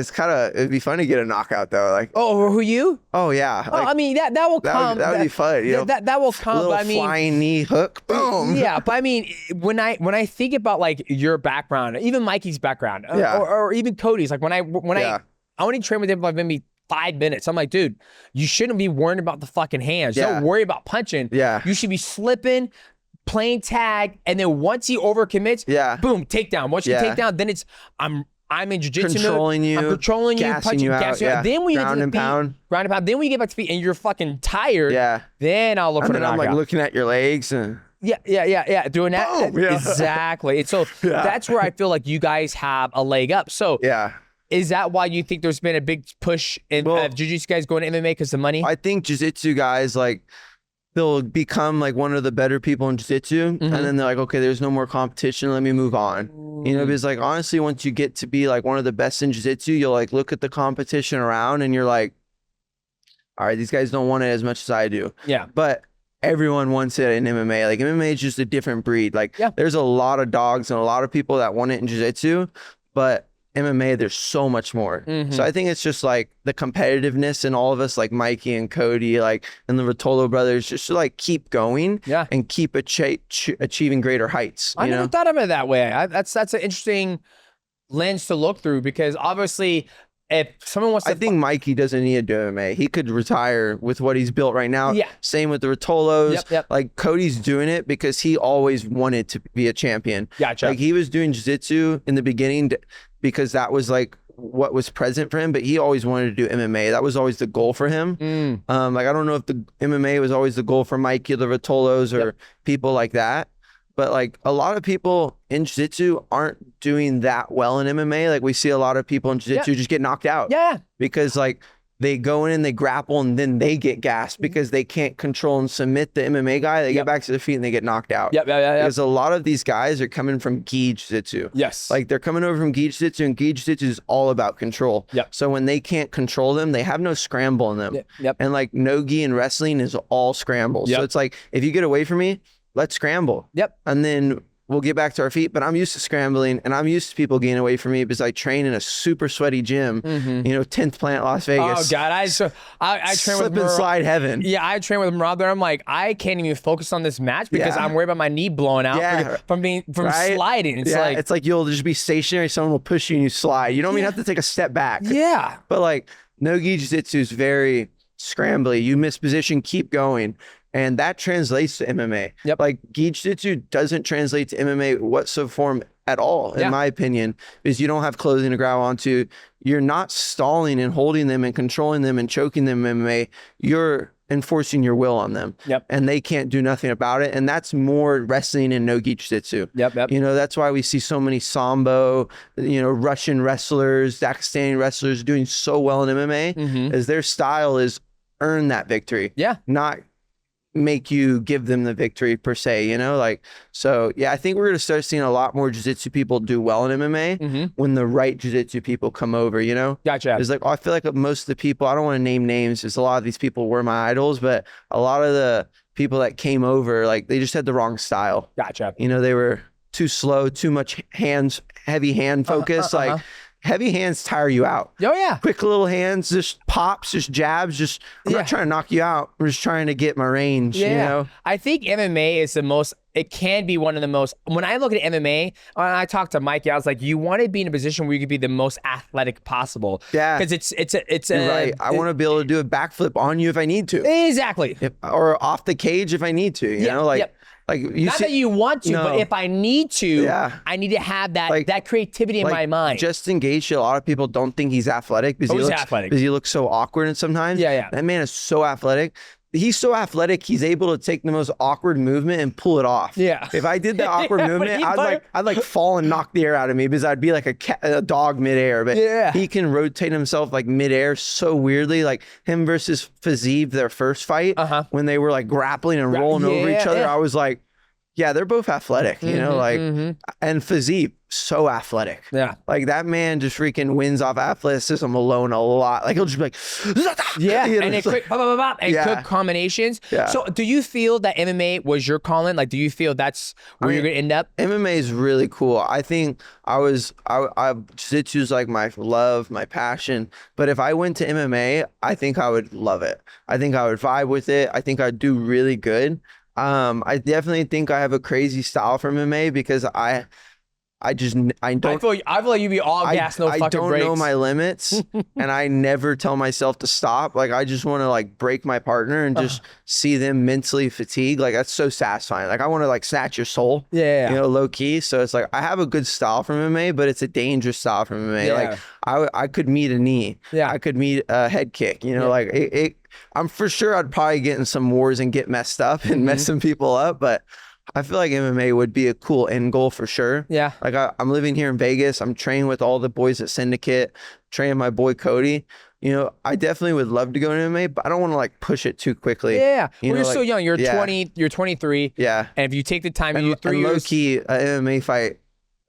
it'd be fun to get a knockout though. Like, oh, who you? Oh yeah. Like, I mean that will come. That would be fun. You know, that will come. Little But I mean, flying knee hook. Boom. Yeah, but I mean, when I think about like your background, even Mikey's background, or even Cody's, like when I only train with him like maybe 5 minutes. I'm like, dude, you shouldn't be worrying about the fucking hands. Don't worry about punching. Yeah. You should be slipping, playing tag, and then once he overcommits, boom, takedown. Once you take down, then it's I'm in jiu-jitsu controlling mode. you, I'm controlling you, punching you, gassing you out. Then when you get to the feet, ground and pound. Then when you get back to feet and you're fucking tired, then I'll look for the knockout. I'm like looking at your legs and doing that. Boom. Exactly. And so that's where I feel like you guys have a leg up. So is that why you think there's been a big push in jiu-jitsu guys going to MMA because of money? I think jiu-jitsu guys, like, they'll become like one of the better people in jiu-jitsu, and then they're like, okay, there's no more competition, let me move on. You know, because like honestly, once you get to be like one of the best in jiu-jitsu, you'll like look at the competition around and you're like, all right, these guys don't want it as much as I do. Yeah. But everyone wants it in MMA. Like MMA is just a different breed. Like there's a lot of dogs and a lot of people that want it in jiu-jitsu, but MMA, there's so much more. So I think it's just like the competitiveness in all of us, like Mikey and Cody, like, and the Ruotolo brothers, just to like keep going and keep achieving greater heights. I never thought of it that way. That's an interesting lens to look through, because obviously if someone wants to... I think Mikey doesn't need to do MMA. He could retire with what he's built right now. Yeah. Same with the Ruotolos. Like Cody's doing it because he always wanted to be a champion. Gotcha. Like he was doing jiu-jitsu in the beginning because that was like what was present for him, but he always wanted to do MMA. That was always the goal for him. Like I don't know if the MMA was always the goal for Mikey or the Ruotolos or people like that. But like a lot of people in jiu-jitsu aren't doing that well in MMA. Like we see a lot of people in jiu-jitsu just get knocked out. Because like they go in and they grapple and then they get gassed because they can't control and submit the MMA guy. They get back to their feet and they get knocked out. Because a lot of these guys are coming from Gi jiu-jitsu. Like they're coming over from Gi jiu-jitsu, and Gi jiu-jitsu is all about control. So when they can't control them, they have no scramble in them. And like no gi and wrestling is all scramble. So it's like, if you get away from me, let's scramble. And then we'll get back to our feet. But I'm used to scrambling, and I'm used to people getting away from me because I train in a super sweaty gym, you know, 10th Planet Las Vegas. Oh God, I train slip with and slide heaven. Yeah, I train with Rob there. I'm like, I can't even focus on this match because I'm worried about my knee blowing out from sliding. It's like you'll just be stationary, someone will push you and you slide. You don't even have to take a step back. But like no gi jiu-jitsu is very scrambly. You miss position, keep going. And that translates to MMA. Like gi jiu-jitsu doesn't translate to MMA whatsoever form at all, in my opinion, because you don't have clothing to grab onto. You're not stalling and holding them and controlling them and choking them in MMA. You're enforcing your will on them. And they can't do nothing about it. And that's more wrestling and no gi jiu-jitsu. You know, that's why we see so many Sambo, you know, Russian wrestlers, Dagestani wrestlers doing so well in MMA, as their style is earn that victory. Not make you give them the victory per se, you know, like, so yeah, I think we're going to start seeing a lot more jiu-jitsu people do well in MMA when the right jiu-jitsu people come over, you know. It's like, I feel like most of the people, I don't want to name names because a lot of these people were my idols, but a lot of the people that came over, like they just had the wrong style. You know, they were too slow, too much heavy hand focus. Like heavy hands tire you out. Quick little hands, just pops, just jabs, I'm not trying to knock you out. I'm just trying to get my range, you know? I think MMA is the most it can be one of the most, when I look at MMA, when I talked to Mikey, I was like, you want to be in a position where you could be the most athletic possible. Yeah. Because it's You're right. I want to be able to do a backflip on you if I need to. Exactly. Or off the cage if I need to, you know, like you not that you want to, but if I need to, I need to have that creativity in my mind. Justin Gaethje, a lot of people don't think he's athletic because he looks so awkward and sometimes. That man is so athletic. He's so athletic, he's able to take the most awkward movement and pull it off. Yeah. If I did that awkward movement, I'd like fall and knock the air out of me because I'd be like a dog midair. But he can rotate himself like midair so weirdly. Like him versus Fiziev, their first fight, when they were like grappling and rolling over each other, I was like, yeah, they're both athletic, you know, like, and Fiziev, so athletic. Yeah. Like that man just freaking wins off athleticism alone a lot. Like he'll just be like, you know, and quick, quick combinations. Yeah. So do you feel that MMA was your calling? Like, do you feel that's where you're going to end up? MMA is really cool. I think jiu-jitsu's like my love, my passion. But if I went to MMA, I think I would love it. I think I would vibe with it. I think I'd do really good. I definitely think I have a crazy style from MMA because I feel like you'd be all gas, no fucking brakes. I don't know my limits and I never tell myself to stop. Like I just want to like break my partner and just see them mentally fatigued. Like that's so satisfying. Like I want to like snatch your soul, you know, low key. So it's like, I have a good style from MMA, but it's a dangerous style from MMA. Like I could meet a knee. I could meet a head kick, you know, like I'm for sure I'd probably get in some wars and get messed up and mess some people up, but I feel like MMA would be a cool end goal for sure. Yeah. Like I'm living here in Vegas. I'm training with all the boys at Syndicate, training my boy Cody. You know, I definitely would love to go into MMA, but I don't want to like push it too quickly. Yeah. You're so young. You're 20, you're 23. Yeah. And if you take the time, you 3 years. Low key, an MMA fight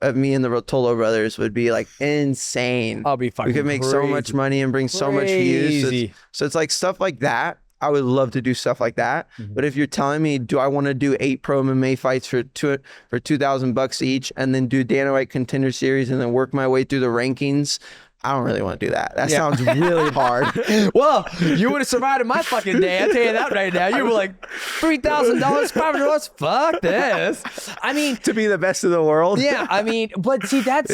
of me and the Ruotolo brothers would be like insane. I'll be fucking We could make so much money and bring so much views. So it's like stuff like that. I would love to do stuff like that. But if you're telling me, do I want to do 8 pro MMA fights for $2,000 each and then do Dana White Contender Series and then work my way through the rankings? I don't really want to do that. That sounds really hard. Well, you would have survived in my fucking day. I'll tell you that right now. You were like, $3,000, $500. Fuck this. I mean, to be the best of the world. Yeah. I mean, but see, that's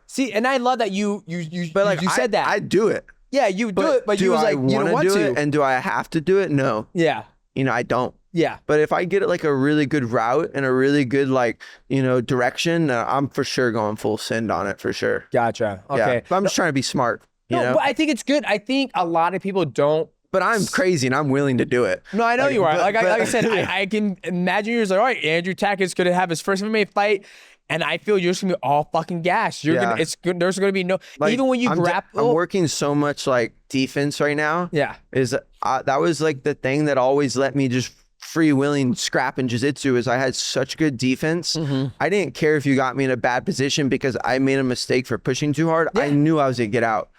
see, and I love that you said that. I'd do it. Yeah, you do it, but you was like, you don't want to. And do I have to do it? No. Yeah. You know, I don't. Yeah. But if I get like a really good route and a really good like, you know, direction, I'm for sure going full send on it for sure. Gotcha. Okay. Yeah. But I'm just trying to be smart. You know? But I think it's good. I think a lot of people don't. But I'm crazy and I'm willing to do it. No, I know you are. Like I said, I can imagine you're just like, all right, Andrew Tackett's going to have his first MMA fight. And I feel you're just gonna be all fucking gassed. You're gonna, it's good. There's gonna be no, like, even when you grapple. I'm working so much like defense right now. Yeah. That was like the thing that always let me just freewheeling scrap in jiu-jitsu is I had such good defense. I didn't care if you got me in a bad position because I made a mistake for pushing too hard. I knew I was gonna get out.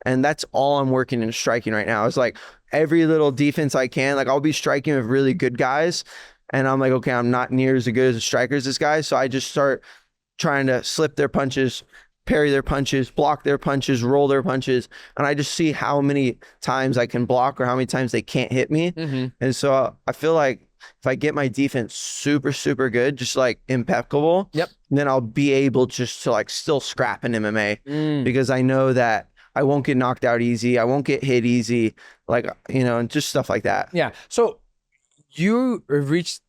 And that's all I'm working in striking right now. It's like every little defense I can, like I'll be striking with really good guys. And I'm like, okay, I'm not near as good as a striker as this guy. So I just start trying to slip their punches, parry their punches, block their punches, roll their punches. And I just see how many times I can block or how many times they can't hit me. And so I feel like if I get my defense super, super good, just like impeccable, then I'll be able just to like still scrap in MMA because I know that I won't get knocked out easy. I won't get hit easy. Like, you know, and just stuff like that. Yeah. So you reached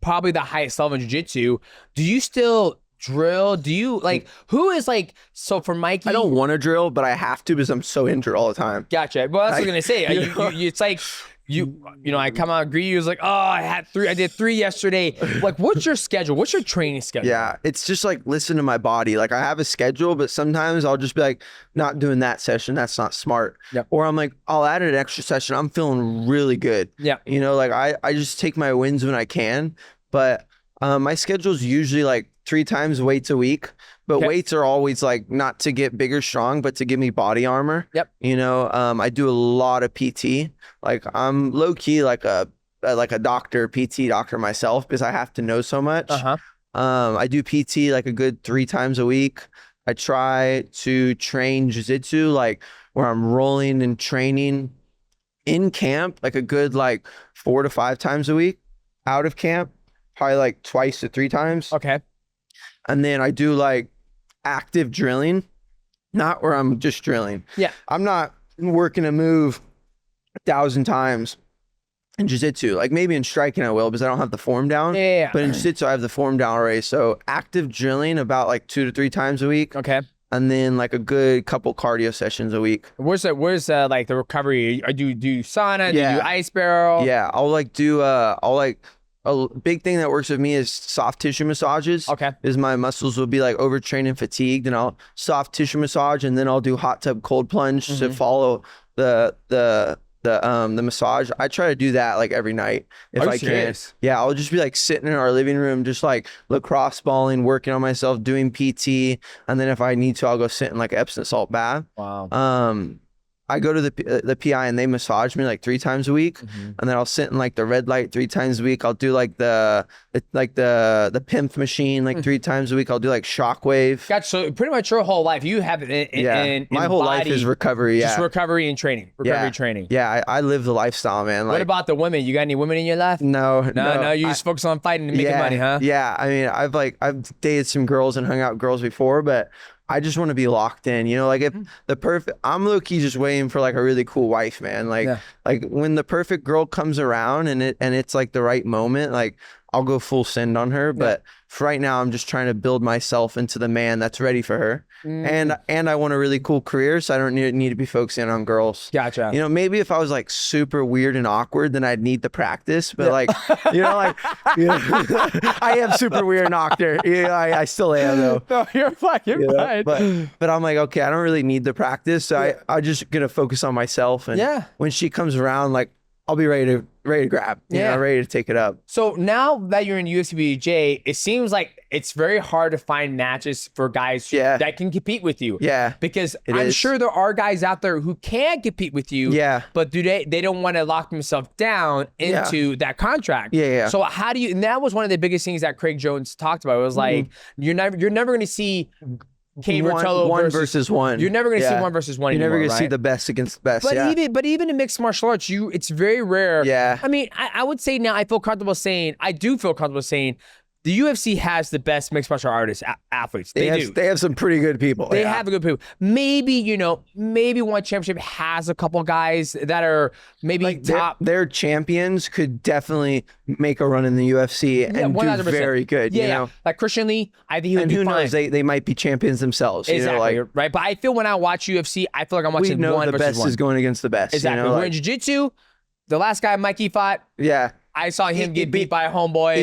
probably the highest level in jiu-jitsu. Do you still drill? Do you like, who is like, so for Mikey, I don't want to drill, but I have to because I'm so injured all the time. Gotcha. Well, that's what I was gonna say. It's like you know, I come out and greet you. It's like, oh, I did 3 yesterday. Like, what's your schedule? What's your training schedule? Yeah, it's just like listen to my body. Like I have a schedule, but sometimes I'll just be like, not doing that session. That's not smart. Or I'm like, I'll add an extra session. I'm feeling really good. Yeah. You know, like I just take my wins when I can, but my schedule's usually like 3 times weights a week, but weights are always like not to get bigger, strong, but to give me body armor. You know, I do a lot of PT. Like I'm low key like a doctor, PT doctor myself because I have to know so much. I do PT like a good 3 times a week. I try to train jiu-jitsu like where I'm rolling and training in camp, like a good like 4 to 5 times a week. Out of camp, probably like twice to 3 times. Okay. And then I do like active drilling, not where I'm just drilling. Yeah. I'm not working a move 1,000 times in jiu-jitsu. Like maybe in striking I will because I don't have the form down. Yeah. But in jiu-jitsu I have the form down already. So active drilling about like 2 to 3 times a week. Okay. And then like a good couple cardio sessions a week. Where's like the recovery? Do you do sauna? Do you Yeah. do ice barrel? Yeah, I'll like do a big thing that works with me is soft tissue massages. Okay. Is my muscles will be like overtrained and fatigued, and I'll soft tissue massage, and then I'll do hot tub cold plunge to follow the massage. I try to do that like every night if I can. Yeah, I'll just be like sitting in our living room, just like lacrosse balling, working on myself, doing PT, and then if I need to, I'll go sit in like Epsom salt bath. Wow. I go to the PI and they massage me like 3 times a week, and then I'll sit in like the red light 3 times a week. I'll do like the pimp machine like 3 times a week. I'll do like shockwave. Gotcha. So pretty much your whole life, you have My whole life is recovery. Yeah, just recovery and training. Training. Yeah, I live the lifestyle, man. Like, what about the women? You got any women in your life? No. You just focus on fighting and making money, huh? Yeah, I mean, I've dated some girls and hung out with girls before, but I just want to be locked in, you know, like if I'm low-key just waiting for like a really cool wife, man. Like when the perfect girl comes around and it's like the right moment, like I'll go full send on her. But for right now, I'm just trying to build myself into the man that's ready for her. And I want a really cool career, so I don't need to be focusing on girls. Gotcha. You know, maybe if I was like super weird and awkward, then I'd need the practice. But like, you know, like I am super weird and awkward. Yeah, I still am though. No, you're fucking fine. But I'm like, okay, I don't really need the practice, so I'm just gonna focus on myself. And when she comes around, like I'll be ready to grab. You know, ready to take it up. So now that you're in UFC BJJ, it seems like it's very hard to find matches for guys that can compete with you. Yeah. Because I'm sure there are guys out there who can compete with you. Yeah. But they don't want to lock themselves down into that contract. Yeah. So how do you, and that was one of the biggest things that Craig Jones talked about. It was like, you're never going to see Ruotolo one versus one. You're never going to see 1 versus 1 You're anymore, never going to see the best against the best. But even in mixed martial arts, it's very rare. Yeah. I mean, I would say now I do feel comfortable saying the UFC has the best mixed martial artists, athletes. They have some pretty good people. They have good people. Maybe, maybe one championship has a couple guys that are maybe like top. Their champions could definitely make a run in the UFC and 100%. Do very good. You know? Like Christian Lee, I think he would and be who fine. knows, they might be champions themselves. Exactly, you know, right? But I feel when I watch UFC, I feel like I'm watching one versus best one. is going against the best. Exactly. You know, We're in jiu-jitsu. The last guy Mikey fought. Yeah. I saw him get beat by a homeboy.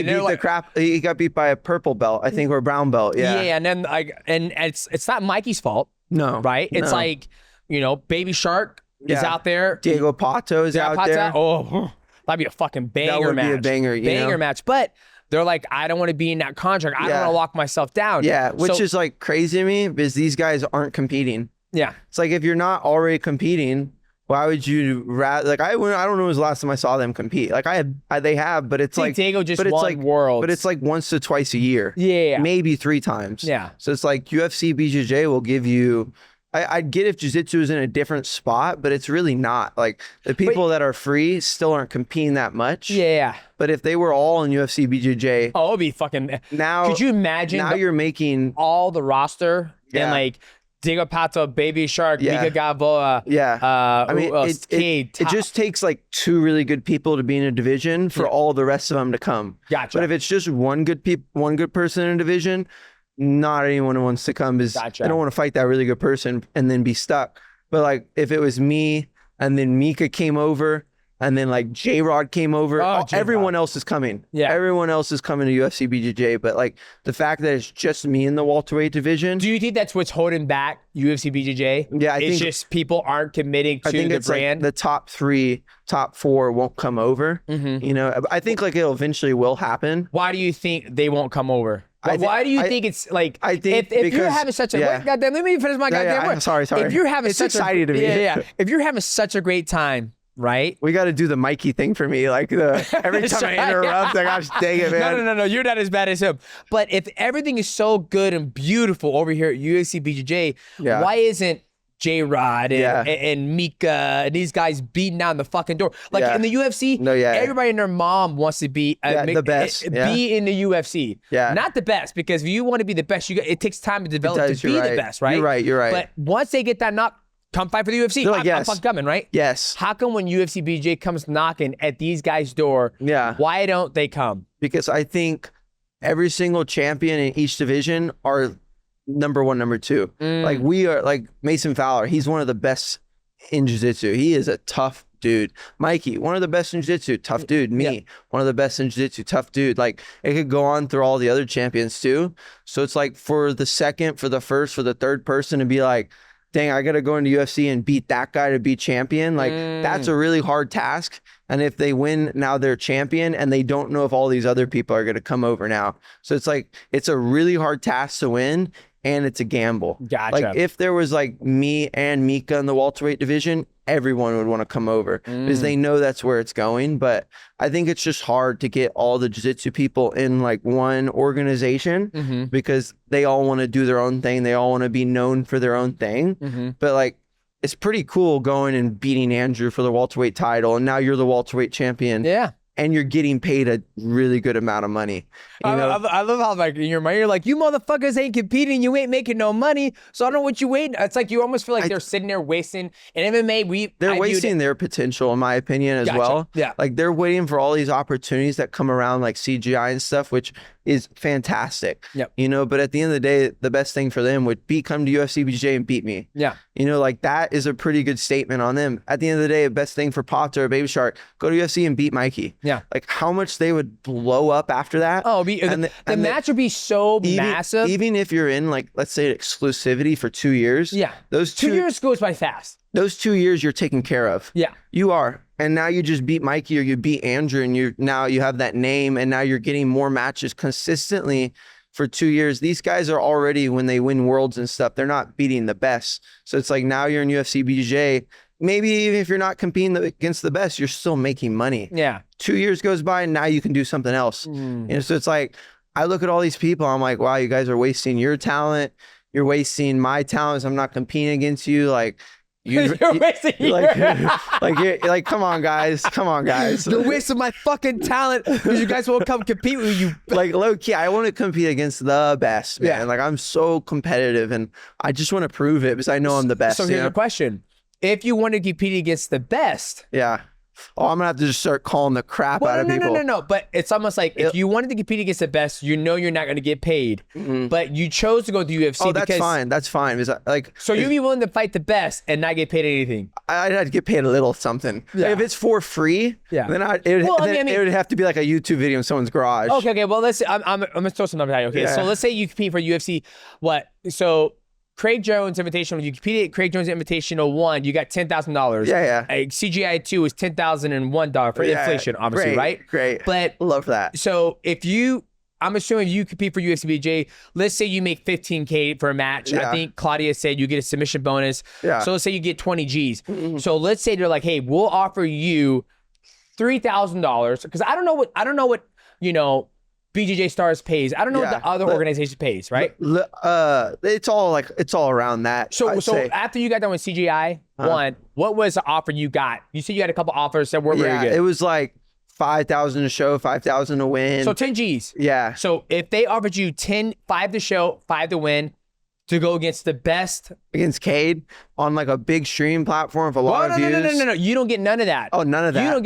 He got beat by a purple belt, I think, or a brown belt. Yeah. Yeah, and then and it's not Mikey's fault. No. Right? It's like, Baby Shark is out there. Diego Pato is out there. Oh, that'd be a fucking banger match. That would be a banger, match. But they're like, I don't want to be in that contract. I don't want to lock myself down. Yeah, which is like crazy to me because these guys aren't competing. Yeah. It's like if you're not already competing, why would you rather? Like I don't know when was the last time I saw them compete. Like they have, but it's like Diego just won Worlds. But it's like once to twice a year. Yeah, maybe 3 times. Yeah. So it's like UFC BJJ will give you. I'd get if jiu-jitsu is in a different spot, but it's really not. Like the people that are free still aren't competing that much. Yeah. But if they were all in UFC BJJ, oh, it'd be fucking. Now, could you imagine? Now you're making all the roster and like. Diego Pato, Baby Shark, Mika Gavoa. Yeah. I mean, it just takes like 2 really good people to be in a division for all the rest of them to come. Gotcha. But if it's just one good person in a division, not anyone wants to come because I don't want to fight that really good person and then be stuck. But like if it was me and then Mika came over and then like J-Rod came over, everyone else is coming. Yeah. Everyone else is coming to UFC BJJ. But like the fact that it's just me in the welterweight division. Do you think that's what's holding back UFC BJJ? Yeah, it's just people aren't committing to the brand. Like the top 3, top 4 won't come over. You know, I think like it'll eventually will happen. Why do you think they won't come over? Why do you think it's like? I think if you're having such a goddamn, let me finish my goddamn word. Sorry. If you're having such exciting to me. If you're having such a great time. Right? We got to do the Mikey thing for me. Like every time I interrupt, like, gosh, dang it, man. No. You're not as bad as him. But if everything is so good and beautiful over here at UFC BJJ, why isn't J-Rod and Mika and these guys beating down the fucking door. Like in the UFC, everybody and their mom wants to be the best. Be in the UFC. Yeah. Not the best, because if you want to be the best, it takes time to develop to be the best, right? You're right. But once they get that knock, come fight for the UFC. Like, I'm fucking coming, right? Yes. How come when UFC BJJ comes knocking at these guys' door, why don't they come? Because I think every single champion in each division are number 1, number 2. Like we are, like Mason Fowler, he's one of the best in jiu-jitsu. He is a tough dude. Mikey, one of the best in jiu-jitsu, tough dude. Me, one of the best in jiu-jitsu, tough dude. Like it could go on through all the other champions too. So it's like for the second, for the first, for the third person to be like, dang, I got to go into UFC and beat that guy to be champion. Like that's a really hard task. And if they win, now they're champion, and they don't know if all these other people are going to come over now. So it's like, it's a really hard task to win, and it's a gamble. Gotcha. Like if there was like me and Mika in the welterweight division, everyone would want to come over because they know that's where it's going. But I think it's just hard to get all the jiu-jitsu people in like one organization because they all want to do their own thing. They all want to be known for their own thing. But like, it's pretty cool going and beating Andrew for the welterweight title, and now you're the welterweight champion. Yeah. And you're getting paid a really good amount of money. You know? I love how like in your mind you're like, you motherfuckers ain't competing, you ain't making no money, so I don't know what you waiting. It's like you almost feel like they're sitting there wasting. In MMA, they're wasting their potential, in my opinion, as well. Yeah, like they're waiting for all these opportunities that come around, like CGI and stuff, which is fantastic. Yep. You know, but at the end of the day, the best thing for them would be come to UFC BJJ and beat me. Yeah. You know, like that is a pretty good statement on them. At the end of the day, the best thing for Potter or Baby Shark, go to UFC and beat Mikey. Yeah. Like how much they would blow up after that. Oh, the match would be so massive. Even if you're in like, let's say exclusivity for 2 years. Yeah. Those 2 years goes by fast. Those 2 years you're taken care of. Yeah. You are. And now you just beat Mikey or you beat Andrew, and now you have that name, and now you're getting more matches consistently for 2 years. These guys are already, when they win worlds and stuff, they're not beating the best. So it's like now you're in UFC BJJ. Maybe even if you're not competing against the best, you're still making money. Yeah. 2 years goes by and now you can do something else. You know, so it's like, I look at all these people, I'm like, wow, you guys are wasting your talent. You're wasting my talents. I'm not competing against you. Like, you're wasting like, come on, guys. Come on, guys. You're wasting my fucking talent because you guys won't come compete with you. Like, low key, I want to compete against the best, man. Yeah. Like, I'm so competitive, and I just want to prove it because I know I'm the best. So here's the question. If you want to compete against the best. Yeah. Oh, I'm going to have to just start calling the crap out of people. No. But it's almost like if you wanted to compete against the best, you know you're not going to get paid. But you chose to go to UFC. Oh, that's fine. That's fine. So you'd be willing to fight the best and not get paid anything? I'd have to get paid a little something. Yeah. Like if it's for free, then it would have to be like a YouTube video in someone's garage. Okay. Well, let's. I'm going to throw some numbers at you. Okay. Yeah. So let's say you compete for UFC. What? So Craig Jones Invitational, you competed at Craig Jones Invitational 1, you got $10,000. Yeah. CGI 2 is $10,001 for inflation, obviously, right? Great. But love that. So I'm assuming you compete for UFC BJJ. Let's say you make $15K for a match. I think Claudia said you get a submission bonus. Yeah. So let's say you get 20 G's. So let's say they're like, hey, we'll offer you $3,000 because I don't know what BJJ Stars pays. I don't know what the other organization pays, right? It's all around that. So after you got done with CGI 1, what was the offer you got? You said you had a couple offers that were very good. It was like 5,000 to show, 5,000 to win. So 10 G's. Yeah. So if they offered you 5 to show, 5 to win, to go against the best. Against Cade on like a big stream platform with a lot of views. No. You don't get none of that. Oh, none of that. You don't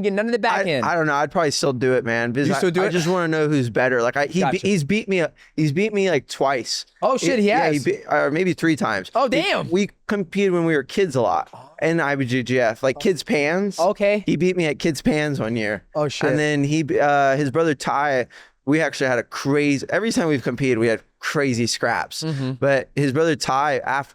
get none of the back end. I don't know. I'd probably still do it, man. Because you still do it? I just want to know who's better. Like he's beat me like twice. Oh shit, he has. Or maybe 3 times. Oh damn. We competed when we were kids a lot. And IBJJF, like Kids Pans. Okay. He beat me at Kids Pans 1 year. Oh shit. And then his brother Ty, we actually had every time we've competed, we had crazy scraps. But his brother Ty,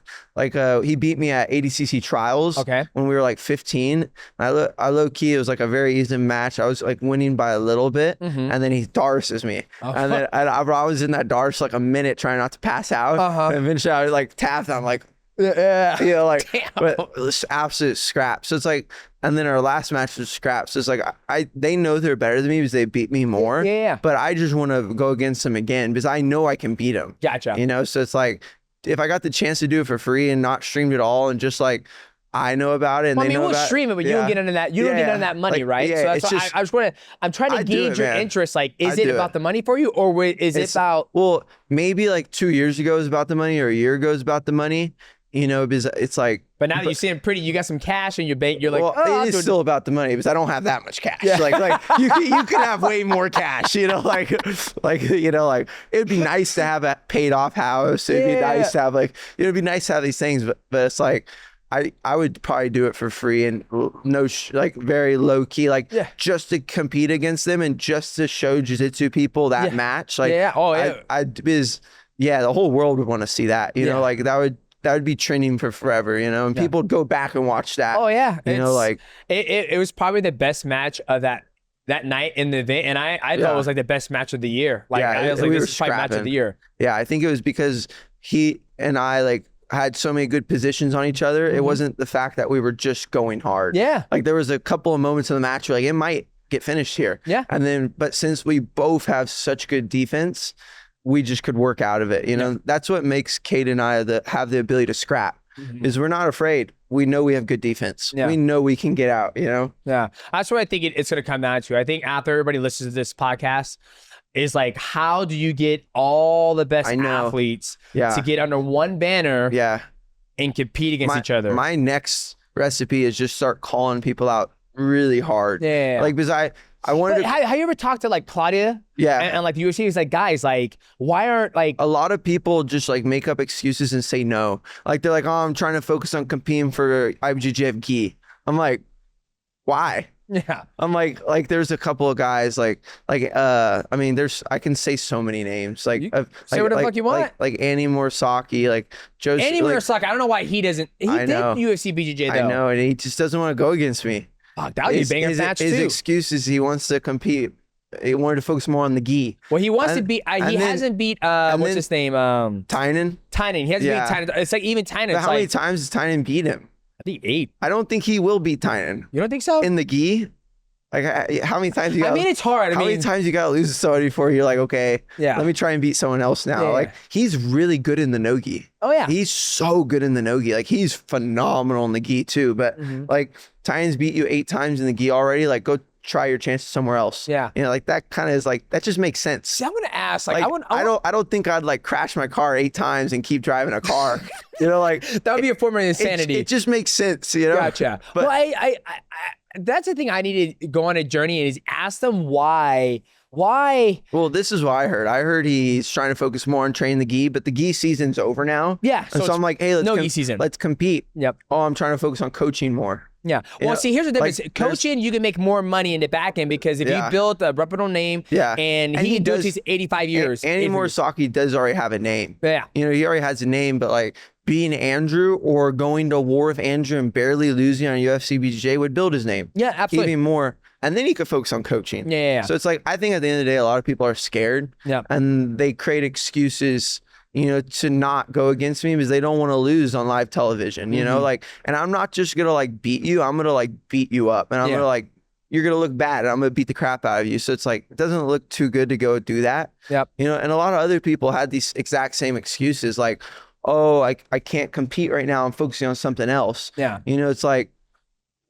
he beat me at ADCC trials when we were like 15. I low key, it was like a very easy match. I was like winning by a little bit, and then he darces me. And then I was in that darce like a minute trying not to pass out. And eventually I like tapped, I'm like, but it's absolute scrap. So it's like, and then our last match was scraps. So it's like they know they're better than me because they beat me more. Yeah. But I just want to go against them again because I know I can beat them. Gotcha. So it's like if I got the chance to do it for free and not streamed at all, and just like I know about it, and Well, I they mean, know we'll about stream it, but you don't get into that. You don't get into that money, right? Yeah, So that's it's why just, I was going to. I'm trying to I do gauge it, your man. interest. Like, is I it do about it. the money for you, or is it about? Well, maybe like 2 years ago it was about the money, or a year ago it was about the money. You know, because it's like. But now that you seeing pretty, you got some cash in your bank. You're like, well, oh, it is still about the money because I don't have that much cash. Like you can have way more cash. You know, like you know, like it'd be nice to have a paid off house. It'd be nice to have like it'd be nice to have these things, but it's like. I would probably do it for free and like very low key, like just to compete against them and just to show jiu-jitsu people that match. Like, because the whole world would want to see that, you know, like that would be trending for forever, you know, and people would go back and watch that. Oh yeah. You know, like it was probably the best match of that night in the event. And I thought it was like the best match of the year. Like I was like, this is probably match of the year. Yeah. I think it was because he and I like had so many good positions on each other. It wasn't the fact that we were just going hard. Yeah. Like there was a couple of moments in the match where like it might get finished here. Yeah. And then, but since we both have such good defense, we just could work out of it. You know, that's what makes Kate and I have the ability to scrap is we're not afraid. We know we have good defense. We know we can get out, you know? Yeah. That's what I think it's going to come down to. I think after everybody listens to this podcast, is like, how do you get all the best athletes to get under one banner and compete against each other? My next recipe is just start calling people out really hard. Like, because I wanted to... Have you ever talked to like Claudia? And like the UFC is like, guys, like, why aren't like... A lot of people just like make up excuses and say no. Like, they're like, oh, I'm trying to focus on competing for IBJJF Gi. I'm like, why? Yeah. I'm like there's a couple of guys I mean I can say so many names like say what the fuck you want like Andy Morisaki, like Joe Morisaki. I don't know why he doesn't. He did UFC BJJ though. I know, and he just doesn't want to go against me. Fuck, that would be a banger match too. His excuse is he wants to compete. He wanted to focus more on the gi. Well, he wants to beat. He hasn't beat. What's his name? Tynan. Tynan. He hasn't beat Tynan. It's like even Tynan. How many times has Tynan beat him? I think 8. I don't think he will beat Tynan. You don't think so? In the gi? Like, how many times you got? I mean, it's hard. How many times you got to lose to somebody before you're like, okay, let me try and beat someone else now. Like, he's really good in the no-gi. Oh, yeah. He's so good in the no-gi. Like, he's phenomenal in the gi, too. But, like, Tynan's beat you 8 times in the gi already. Like, go try your chances somewhere else. Yeah. You know, like, that kind of is like, that just makes sense. See, I'm going to ask. Like, I don't think I'd, like, crash my car 8 times and keep driving a car. You know, like. That would be a form of insanity. It just makes sense, you know? Gotcha. But, well, that's the thing I need to go on a journey and is ask them why. Well, this is what I heard. I heard he's trying to focus more on training the gi, but the gi season's over now. Yeah. So I'm like, hey, let's compete. Yep. Oh, I'm trying to focus on coaching more. Yeah. Well, see, here's the difference. Like, coaching, you can make more money in the back end because if you build a reputable name and he can do it, he's 85 years. Andy Morisaki does already have a name. Yeah. You know, he already has a name, but like being Andrew or going to war with Andrew and barely losing on UFC BJJ would build his name. Yeah, absolutely. Even more. And then he could focus on coaching. Yeah. So it's like, I think at the end of the day, a lot of people are scared. Yeah. And they create excuses, you know, to not go against me because they don't want to lose on live television, you know, like, and I'm not just going to like beat you. I'm going to like beat you up and I'm going to like, you're going to look bad and I'm going to beat the crap out of you. So it's like, it doesn't look too good to go do that. Yep. You know, and a lot of other people had these exact same excuses like, oh, I can't compete right now. I'm focusing on something else. Yeah. You know, it's like,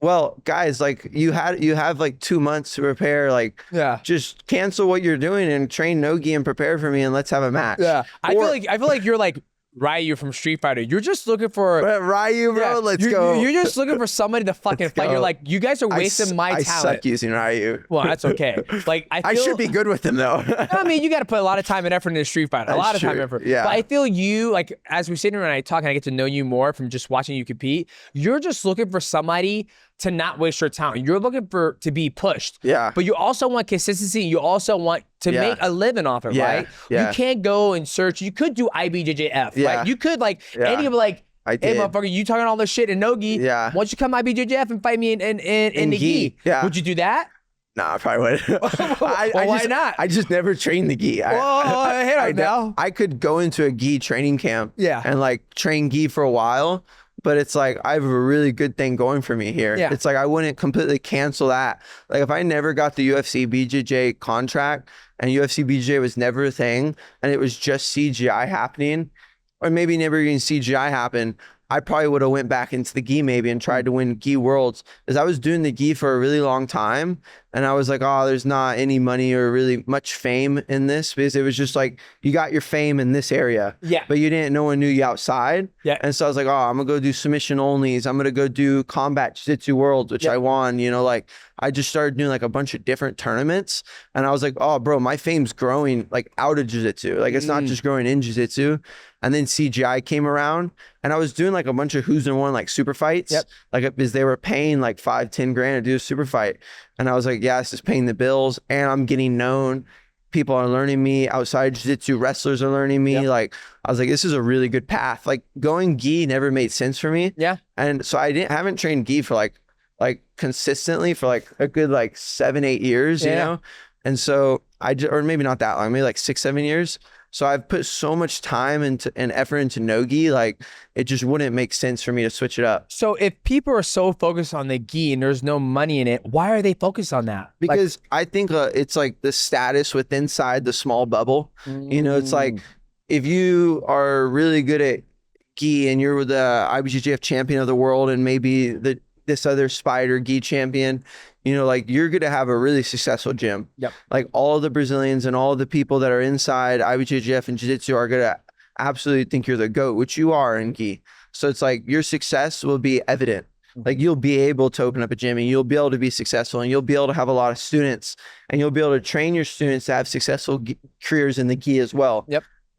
well, guys, like you have like 2 months to prepare. Like, just cancel what you're doing and train no-gi and prepare for me and let's have a match. Yeah. I feel like you're like Ryu from Street Fighter. You're just looking for Ryu, bro. Let's go. You're just looking for somebody to fucking fight. You're like, you guys are wasting my talent. I suck using Ryu. Well, that's okay. Like I should be good with him though. I mean, you got to put a lot of time and effort into Street Fighter. A lot of time and effort. Yeah. But I feel you, like, as we sit here and I talk and I get to know you more from just watching you compete, you're just looking for somebody to not waste your talent. You're looking to be pushed. Yeah. But you also want consistency. You also want to make a living off it, right? Yeah. You can't go and search. You could do IBJJF, right? You could like, Andy would be like, hey, motherfucker, you talking all this shit in no-gi. Yeah. Why don't you come IBJJF and fight me in the gi? Yeah. Would you do that? Nah, I probably would. Why not? I just never trained the gi. I could go into a gi training camp and like train gi for a while. But it's like, I have a really good thing going for me here. Yeah. It's like, I wouldn't completely cancel that. Like if I never got the UFC BJJ contract and UFC BJJ was never a thing and it was just CGI happening, or maybe never even CGI happen, I probably would have went back into the gi maybe and tried to win gi worlds, because I was doing the gi for a really long time. And I was like, oh, there's not any money or really much fame in this, because it was just like, you got your fame in this area, but you didn't, no one knew you outside. And so I was like, oh, I'm gonna go do submission onlys. I'm gonna go do combat jiu-jitsu worlds, which I won, you know, like I just started doing like a bunch of different tournaments. And I was like, oh bro, my fame's growing like out of jiu-jitsu. Like it's not just growing in jiu-jitsu. And then CGI came around, and I was doing like a bunch of who's in one like super fights, like because they were paying like 5-10 grand to do a super fight. And I was like, yeah, this is paying the bills, and I'm getting known. People are learning me outside jiu-jitsu. Wrestlers are learning me. Like I was like, this is a really good path. Like going gi never made sense for me. And so I haven't trained gi for like consistently for like a good like 7-8 years, you know? And so or maybe not that long, maybe like 6-7 years. So I've put so much time and effort into no-gi, like it just wouldn't make sense for me to switch it up. So if people are so focused on the gi and there's no money in it, why are they focused on that? Because I think it's like the status within inside the small bubble. You know, it's like if you are really good at gi and you're the IBJJF champion of the world and maybe this other spider gi champion, you know, like you're going to have a really successful gym. Like all of the Brazilians and all of the people that are inside IBJJF and jiu-jitsu are going to absolutely think you're the GOAT, which you are in gi. So it's like your success will be evident. Like you'll be able to open up a gym and you'll be able to be successful, and you'll be able to have a lot of students, and you'll be able to train your students to have successful careers in the gi as well.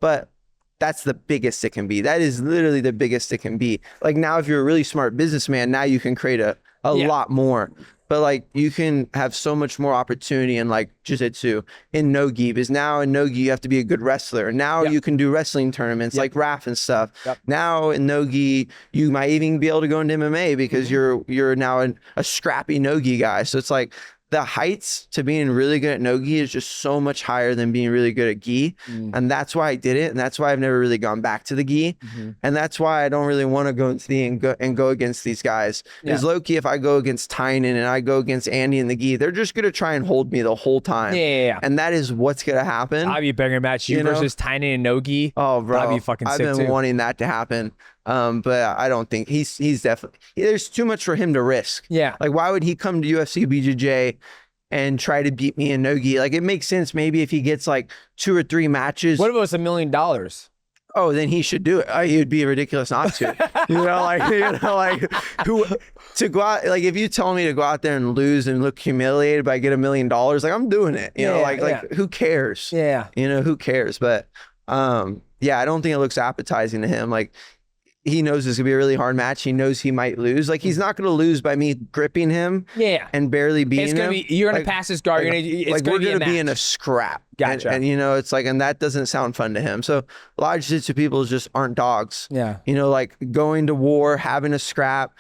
But that's the biggest it can be. That is literally the biggest it can be. Like now, if you're a really smart businessman, now you can create a lot more. But like you can have so much more opportunity in like jiu-jitsu, in no-gi, because now in no-gi you have to be a good wrestler. Now you can do wrestling tournaments like RAF and stuff. Now in no-gi you might even be able to go into MMA because you're now a scrappy no-gi guy. So it's like the heights to being really good at no-gi is just so much higher than being really good at gi. And that's why I did it. And that's why I've never really gone back to the gi. And that's why I don't really want to go into the and go against these guys. Because low-key, if I go against Tynan and I go against Andy in the gi, they're just going to try and hold me the whole time. And that is what's going to happen. I'll be a banger match you versus Tynan and no-gi. Oh, bro. That'd be fucking sick I've been wanting that to happen. But I don't think he's definitely, there's too much for him to risk. Like why would he come to UFC BJJ and try to beat me in no-gi? Like it makes sense maybe if he gets like 2 or 3 matches. What if it was $1 million? Oh, then he should do it. He would be ridiculous not to. Who to go out, like if you tell me to go out there and lose and look humiliated but I get $1 million, like I'm doing it. You know, like who cares? You know, who cares? But I don't think it looks appetizing to him. Like he knows this is gonna be a really hard match. He knows he might lose. Like he's not gonna lose by me gripping him. And barely beating him. You're gonna pass his guard. We're gonna be in a scrap. And you know, it's like, and that doesn't sound fun to him. So a lot of jiu-jitsu people just aren't dogs. You know, like going to war, having a scrap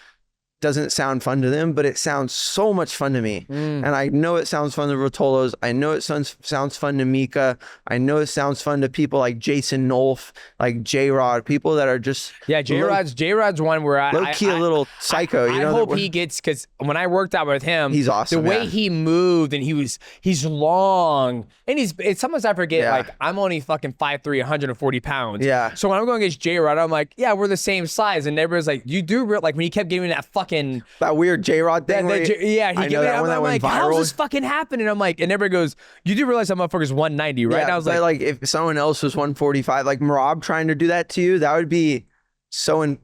doesn't sound fun to them, but it sounds so much fun to me. And I know it sounds fun to Ruotolos. I know it sounds fun to Mika. I know it sounds fun to people like Jason Nolf, like J-Rod, people that are just J-Rod's one where I low-key a little psycho. I hope he gets, because when I worked out with him, he's awesome. The way he moved, and he's long, and sometimes I forget, like I'm only fucking 5'3", 140 pounds. So when I'm going against J-Rod, I'm like, yeah, we're the same size, and everybody's like, you do like when he kept giving me that fucking that weird J-Rod thing. He gave me that. I'm like, how's this fucking happening? I'm like, and everybody goes, you do realize that motherfucker's 190, right? And I was like, if someone else was 145, like Marab trying to do that to you, that would be so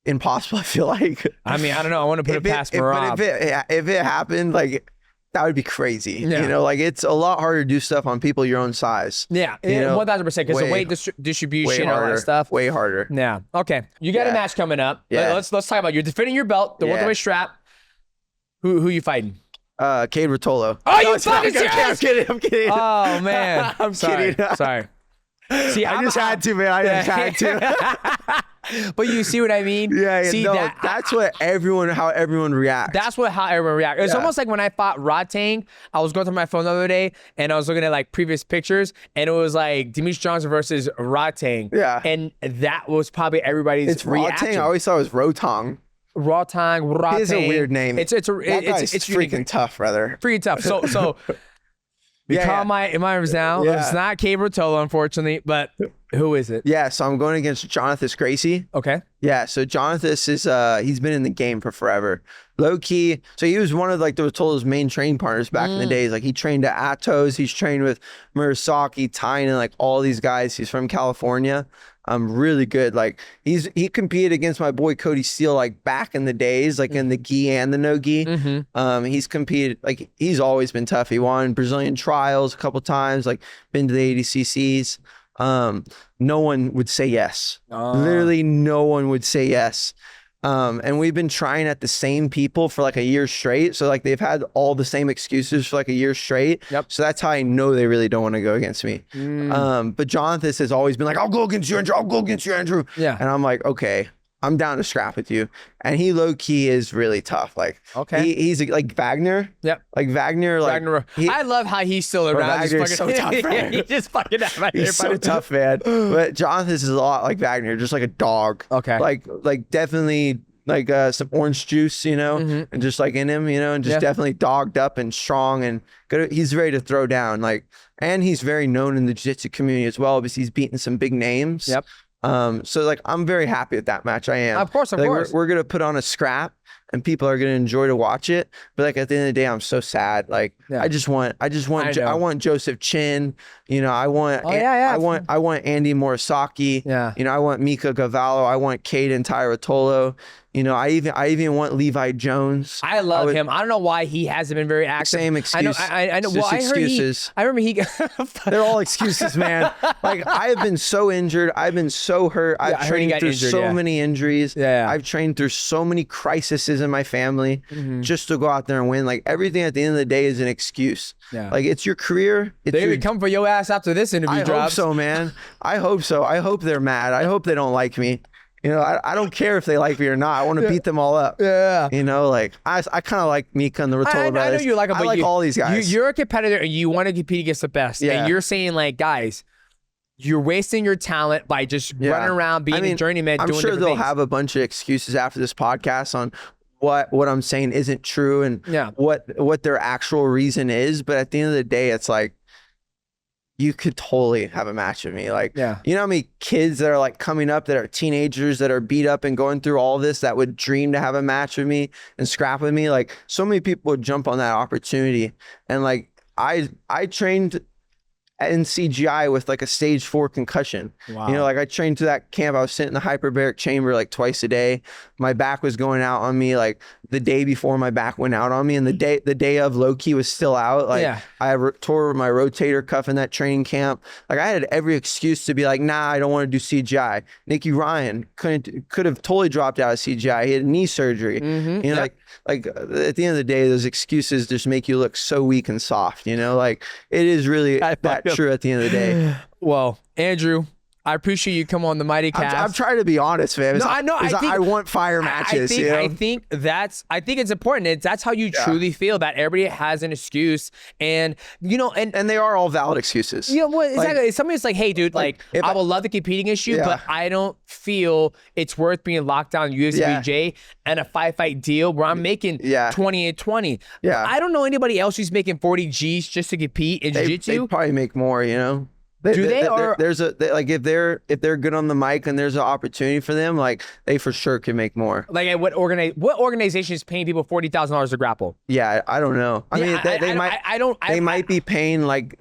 impossible. I feel like. I mean, I don't know. I want to put it past Marab. But if it happened, like that would be crazy. You know, like it's a lot harder to do stuff on people your own size. You know? 1000%, because the weight distribution and all that stuff. Way harder. Okay. You got a match coming up. Let's talk about, you're defending your belt, the welterweight strap. Who you fighting? Cade Ruotolo. Oh, you fucking serious? I'm kidding. Oh man. I'm kidding. Sorry. See, I just had to, man. I just had to. But you see what I mean? See, that's how everyone reacts. How everyone reacts. It's almost like when I fought Rodtang, I was going through my phone the other day and I was looking at like previous pictures, and it was like Demetrious Johnson versus Rodtang. And that was probably everybody's reaction. Rodtang. I always thought it was Rotong. Rodtang. It is a weird name. It's freaking tough, brother. Freaking tough. So You call my names now. Yeah. It's not Gi Ruotolo, unfortunately, but who is it? Yeah, so I'm going against Jonathan Gracie. Okay. Yeah, so Jonathan is he's been in the game for forever. Low key, so he was one of like the Ruotolo's main training partners back in the days. Like he trained at Atos, he's trained with Musumeci, Tyne, like all these guys. He's from California. Really good. Like he competed against my boy Cody Steele like back in the days, like in the gi and the no gi. He's competed, like he's always been tough. He won Brazilian trials a couple times, like been to the ADCCs. No one would say yes. Literally no one would say yes. And we've been trying at the same people for like a year straight. So like they've had all the same excuses for like a year straight. Yep. So that's how I know they really don't want to go against me. But Jonathan has always been like, I'll go against you, Andrew. I'll go against you, Andrew. Yeah. And I'm like, okay, I'm down to scrap with you. And he low key is really tough. Like, okay, he's like Wagner. Yep. Like Wagner. Like Wagner. I love how he's still around. Wagner's so tough, man. He's just fucking out right He's so tough, man. But Jonathan is a lot like Wagner, just like a dog. Okay. Like definitely like some orange juice, you know, and just like in him, you know, and just definitely dogged up and strong and good. He's ready to throw down. Like, and he's very known in the jiu-jitsu community as well because he's beaten some big names. Yep. So like I'm very happy with that match. I am. Of course, of like, course. We're gonna put on a scrap and people are gonna enjoy to watch it. But like at the end of the day, I'm so sad. Like I want Joseph Chin. You know, I want I want Andy Morisaki. Yeah. You know, I want Mika Gavallo. I want Caden Ruotolo. You know, I even want Levi Jones. I love him. I don't know why he hasn't been very active. Same excuse. I know. It's Well, just excuses. I remember he. They're all excuses, man. Like I have been so injured. I've been so hurt. I've trained through so many injuries. Yeah. I've trained through so many crises in my family just to go out there and win. Like everything at the end of the day is an excuse. Yeah. Like it's your career. They're gonna come for your ass after this interview drops. I hope so, man. I hope so. I hope they're mad. I hope they don't like me. You know, I don't care if they like me or not. I want to beat them all up. Yeah. You know, like I kind of like Mika and the Ruotolo brothers. I know you like them, but I like all these guys. You're a competitor and you want to compete against the best. Yeah. And you're saying like, guys, you're wasting your talent by just running around being a journeyman. I'm sure they'll have a bunch of excuses after this podcast on what I'm saying isn't true and what their actual reason is. But at the end of the day, it's like, you could totally have a match with me. Like, you know how many kids that are like coming up that are teenagers that are beat up and going through all this that would dream to have a match with me and scrap with me? Like so many people would jump on that opportunity. And like, I trained in CGI with like a stage 4 concussion. Wow. You know, like I trained to that camp. I was sitting in the hyperbaric chamber like twice a day. My back was going out on me like the day before my back went out on me, and the day of low-key was still out. Like I tore my rotator cuff in that training camp. Like I had every excuse to be like, nah, I don't want to do CGI. Nicky Ryan could have totally dropped out of CGI. He had knee surgery. You know, like at the end of the day, those excuses just make you look so weak and soft. You know, like it is really that true at the end of the day. Well, Andrew, I appreciate you come on the MightyCast. I'm trying to be honest, man. No, I know. I want fire matches. I think it's important. That's how you truly feel. That everybody has an excuse, and you know, and they are all valid excuses. Yeah, well, exactly. Like, somebody's like, "Hey, dude, like I would love to compete against you, but I don't feel it's worth being locked down UFC BJJ and a 5-fight deal where I'm making 28-20. Yeah, I don't know anybody else who's making 40 G's just to compete in jiu-jitsu. They probably make more, you know. There's like if they're good on the mic and there's an opportunity for them, like they for sure can make more. Like what organization is paying people $40,000 to grapple? Yeah, I don't know. I mean, they might be paying like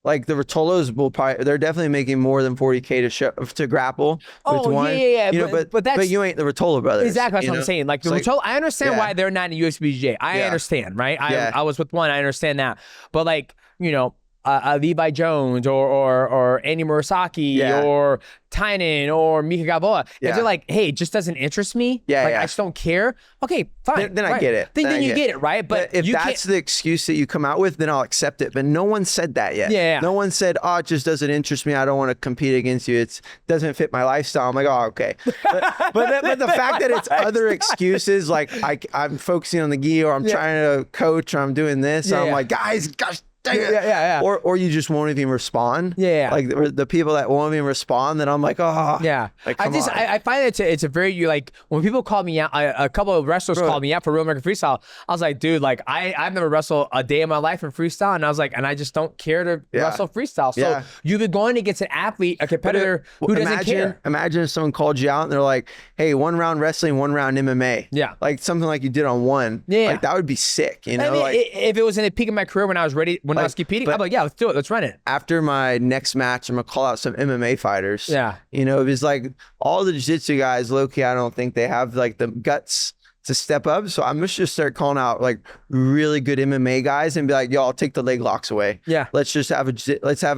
the Ruotolos will probably, they're definitely making more than 40K to grapple with one. Yeah. You know, but you ain't the Ruotolo brothers. Exactly, that's what I'm saying. Like the Ruotolo, I understand why they're not in UFC BJJ. I understand, right? I was with one, I understand that. But like, you know, Levi Jones or Andy Morisaki or Tynan or Mika Gavallo. If they're like, hey, it just doesn't interest me. I just don't care. Okay, fine. Then I get it. Then you get it, right? But if that's the excuse that you come out with, then I'll accept it. But no one said that yet. Yeah. No one said, oh, it just doesn't interest me. I don't want to compete against you. It doesn't fit my lifestyle. I'm like, oh, okay. But the fact that it's other excuses, like I'm focusing on the gi or I'm trying to coach or I'm doing this. I'm like, guys, gosh, dang it. Yeah. Or you just won't even respond. Yeah. Like the people that won't even respond, then I'm like, oh. Yeah. Like, I find it's a very, like, when people call me out, a couple of wrestlers called me out for Real American Freestyle. I was like, dude, like, I've never wrestled a day in my life in freestyle. And I was like, and I just don't care to wrestle freestyle. So you've been going against an athlete, a competitor who doesn't care. Imagine if someone called you out and they're like, hey, 1 round wrestling, 1 round MMA. Yeah. Like something like you did on one. Yeah. Like that would be sick, you know? I mean, like, if it was in the peak of my career when I was ready, when I was competing, I'm like, yeah, let's do it. Let's run it. after my next match, I'm gonna call out some MMA fighters. Yeah. You know, it's like all the jiu-jitsu guys, low-key, I don't think they have like the guts to step up. So I'm just start calling out like really good MMA guys and be like, yo, I'll take the leg locks away. Yeah. Let's have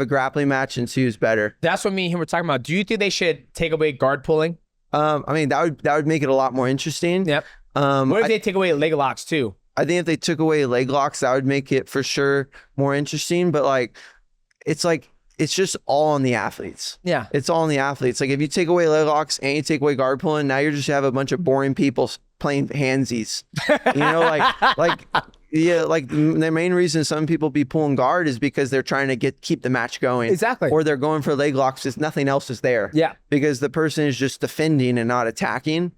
a grappling match and see who's better. That's what me and him were talking about. Do you think they should take away guard pulling? I mean, that would make it a lot more interesting. Yep. What if they take away leg locks too? I think if they took away leg locks, that would make it for sure more interesting. But like, it's just all on the athletes. Yeah. It's all on the athletes. Like if you take away leg locks and you take away guard pulling, now you're just have a bunch of boring people playing handsies. You know, like the main reason some people be pulling guard is because they're trying to keep the match going. Exactly. Or they're going for leg locks because nothing else is there. Yeah. Because the person is just defending and not attacking.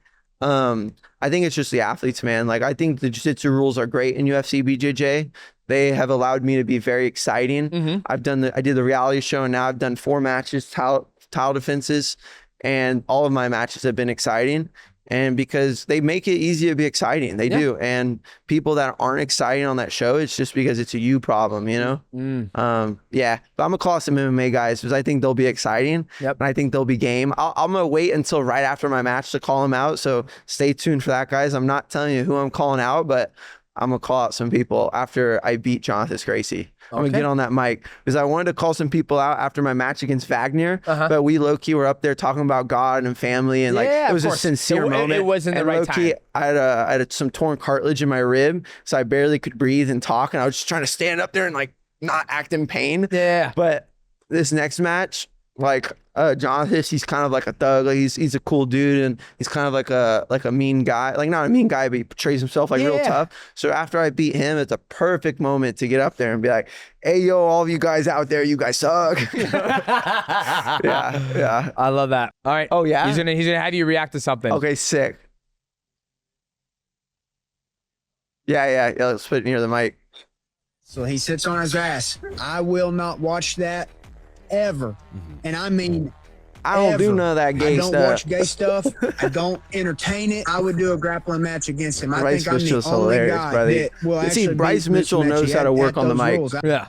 I think it's just the athletes, man. Like I think the jiu-jitsu rules are great in UFC BJJ. They have allowed me to be very exciting. Mm-hmm. I did the reality show and now I've done 4 matches, tile defenses, and all of my matches have been exciting. And because they make it easy to be exciting, they do. And people that aren't exciting on that show, it's just because it's a you problem, you know? Yeah, but I'm gonna call some MMA guys because I think they'll be exciting. Yep. And I think they'll be game. I'm gonna wait until right after my match to call them out. So stay tuned for that, guys. I'm not telling you who I'm calling out, but I'm gonna call out some people after I beat Demetrious Gracie. I'm gonna get on that mic because I wanted to call some people out after my match against Wagner, but we low-key were up there talking about God and family and like it was a sincere moment. It was in the right time. I had some torn cartilage in my rib, so I barely could breathe and talk, and I was just trying to stand up there and like not act in pain. Yeah. But this next match, like Demetrious, he's kind of like a thug. Like he's a cool dude, and he's kind of like a mean guy. Like not a mean guy, but he portrays himself like real tough. So after I beat him, it's a perfect moment to get up there and be like, "Hey, yo, all of you guys out there, you guys suck." Yeah. I love that. All right. Oh yeah. He's gonna have you react to something. Okay, sick. Yeah. Let's put it near the mic. So he sits on his ass. I will not watch that ever. And I mean, I don't do none of that gay stuff. I don't watch gay stuff. I don't entertain it. I would do a grappling match against him. I think I'm the only guy that will actually see, Bryce Mitchell knows how to work on the mic. Yeah.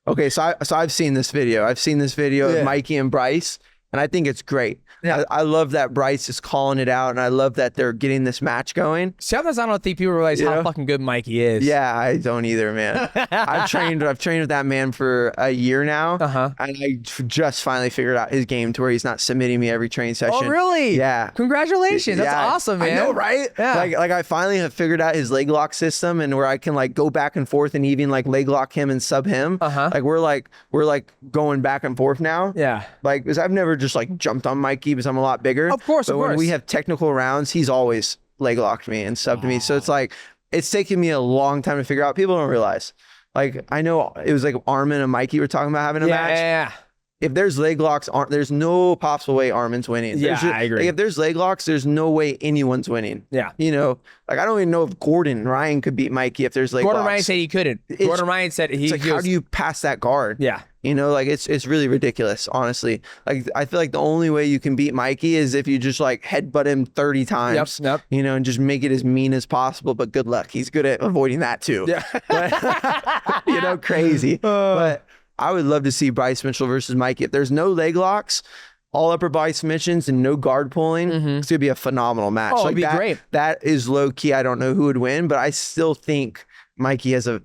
Okay, so I've seen this video. I've seen this video of Mikey and Bryce, and I think it's great. Yeah. I love that Bryce is calling it out, and I love that they're getting this match going. Sometimes I don't think people realize how fucking good Mikey is. Yeah, I don't either, man. I've trained with that man for a year now, and I just finally figured out his game to where he's not submitting me every training session. Oh, really? Yeah. Congratulations. That's awesome, man. I know, right? Yeah. Like I finally have figured out his leg lock system, and where I can like go back and forth and even like leg lock him and sub him. Like we're going back and forth now. Yeah. Like because I've never just like jumped on Mikey because I'm a lot bigger. Of course, but when we have technical rounds, he's always leg locked me and subbed me. So it's like it's taken me a long time to figure out. People don't realize. Like I know it was like Armin and Mikey were talking about having a match. Yeah. If there's leg locks, there's no possible way Armin's winning. Yeah, I agree. Like if there's leg locks, there's no way anyone's winning. Yeah. You know, like I don't even know if Gordon Ryan could beat Mikey if there's leg locks. Gordon Ryan said he couldn't. Gordon Ryan said he. It's like, how do you pass that guard? Yeah. You know, like it's really ridiculous, honestly. Like I feel like the only way you can beat Mikey is if you just like headbutt him 30 times. Yep. You know, and just make it as mean as possible. But good luck. He's good at avoiding that too. Yeah. But, you know, crazy. But I would love to see Bryce Mitchell versus Mikey. If there's no leg locks, all upper body submissions, and no guard pulling, it's gonna be a phenomenal match. Oh, like it'd be great. That is low key. I don't know who would win, but I still think Mikey has a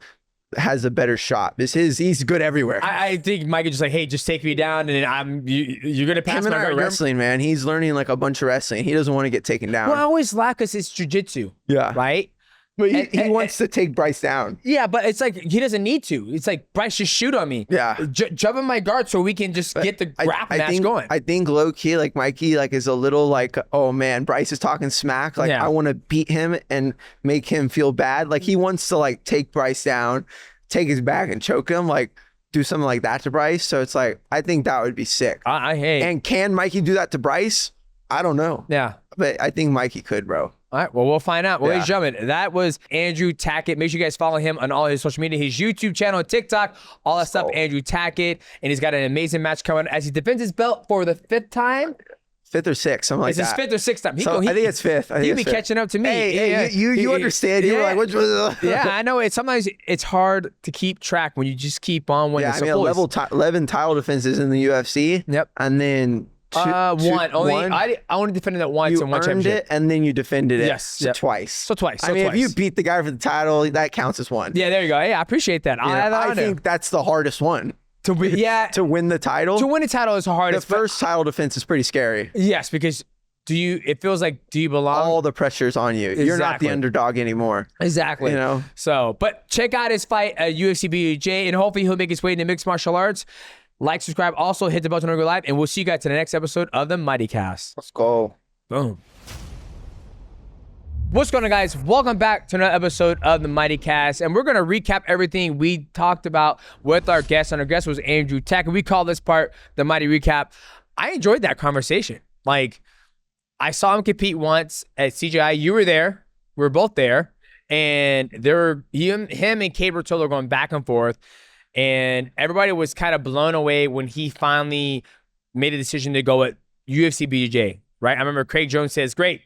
better shot. He's good everywhere. I think Mikey just like, hey, just take me down, and you're gonna pass him my guard. Wrestling, man. He's learning like a bunch of wrestling. He doesn't want to get taken down. Well, I always laugh because it's jujitsu. Yeah. Right. But he wants to take Bryce down. Yeah, but it's like he doesn't need to. It's like, Bryce, just shoot on me. Yeah. Jump in my guard so we can just get the grappling match going. I think low key, like Mikey, like is a little like, oh man, Bryce is talking smack. Like I want to beat him and make him feel bad. Like he wants to like take Bryce down, take his back and choke him, like do something like that to Bryce. So it's like, I think that would be sick. I hate. And can Mikey do that to Bryce? I don't know. Yeah. But I think Mikey could, bro. All right, well, we'll find out. Well, ladies and gentlemen, that was Andrew Tackett. Make sure you guys follow him on all his social media, his YouTube channel, TikTok, all that stuff, Andrew Tackett. And he's got an amazing match coming as he defends his belt for the 5th time. 5th or 6th, something like that. It's his 5th or 6th time. I think it's 5th. He'll be catching up to me. Hey, you understand. You're like, which was... Yeah, I know. Sometimes it's hard to keep track when you just keep on winning. Yeah, I mean, 11 title defenses in the UFC. Yep. And then... One. I only defended it once in one championship. You earned it, and then you defended it twice. So twice. I mean, if you beat the guy for the title, that counts as one. Yeah, there you go. Yeah, I appreciate that. I think that's the hardest one. To win the title. To win a title is the hardest. The first title defense is pretty scary. Yes, because it feels like, do you belong? All the pressure's on you. Exactly. You're not the underdog anymore. Exactly. You know? So, but check out his fight at UFC BJJ, and hopefully he'll make his way into mixed martial arts. Like, subscribe, also hit the bell to go live, and we'll see you guys in the next episode of the MightyCast. Let's go. Boom. What's going on, guys? Welcome back to another episode of the MightyCast, and we're going to recap everything we talked about with our guest, and our guest was Andrew Tackett. We call this part the Mighty Recap. I enjoyed that conversation. Like, I saw him compete once at CGI. You were there. We were both there, and him and Gi Ruotolo going back and forth. And everybody was kind of blown away when he finally made a decision to go at UFC BJJ, right? I remember Craig Jones says, great,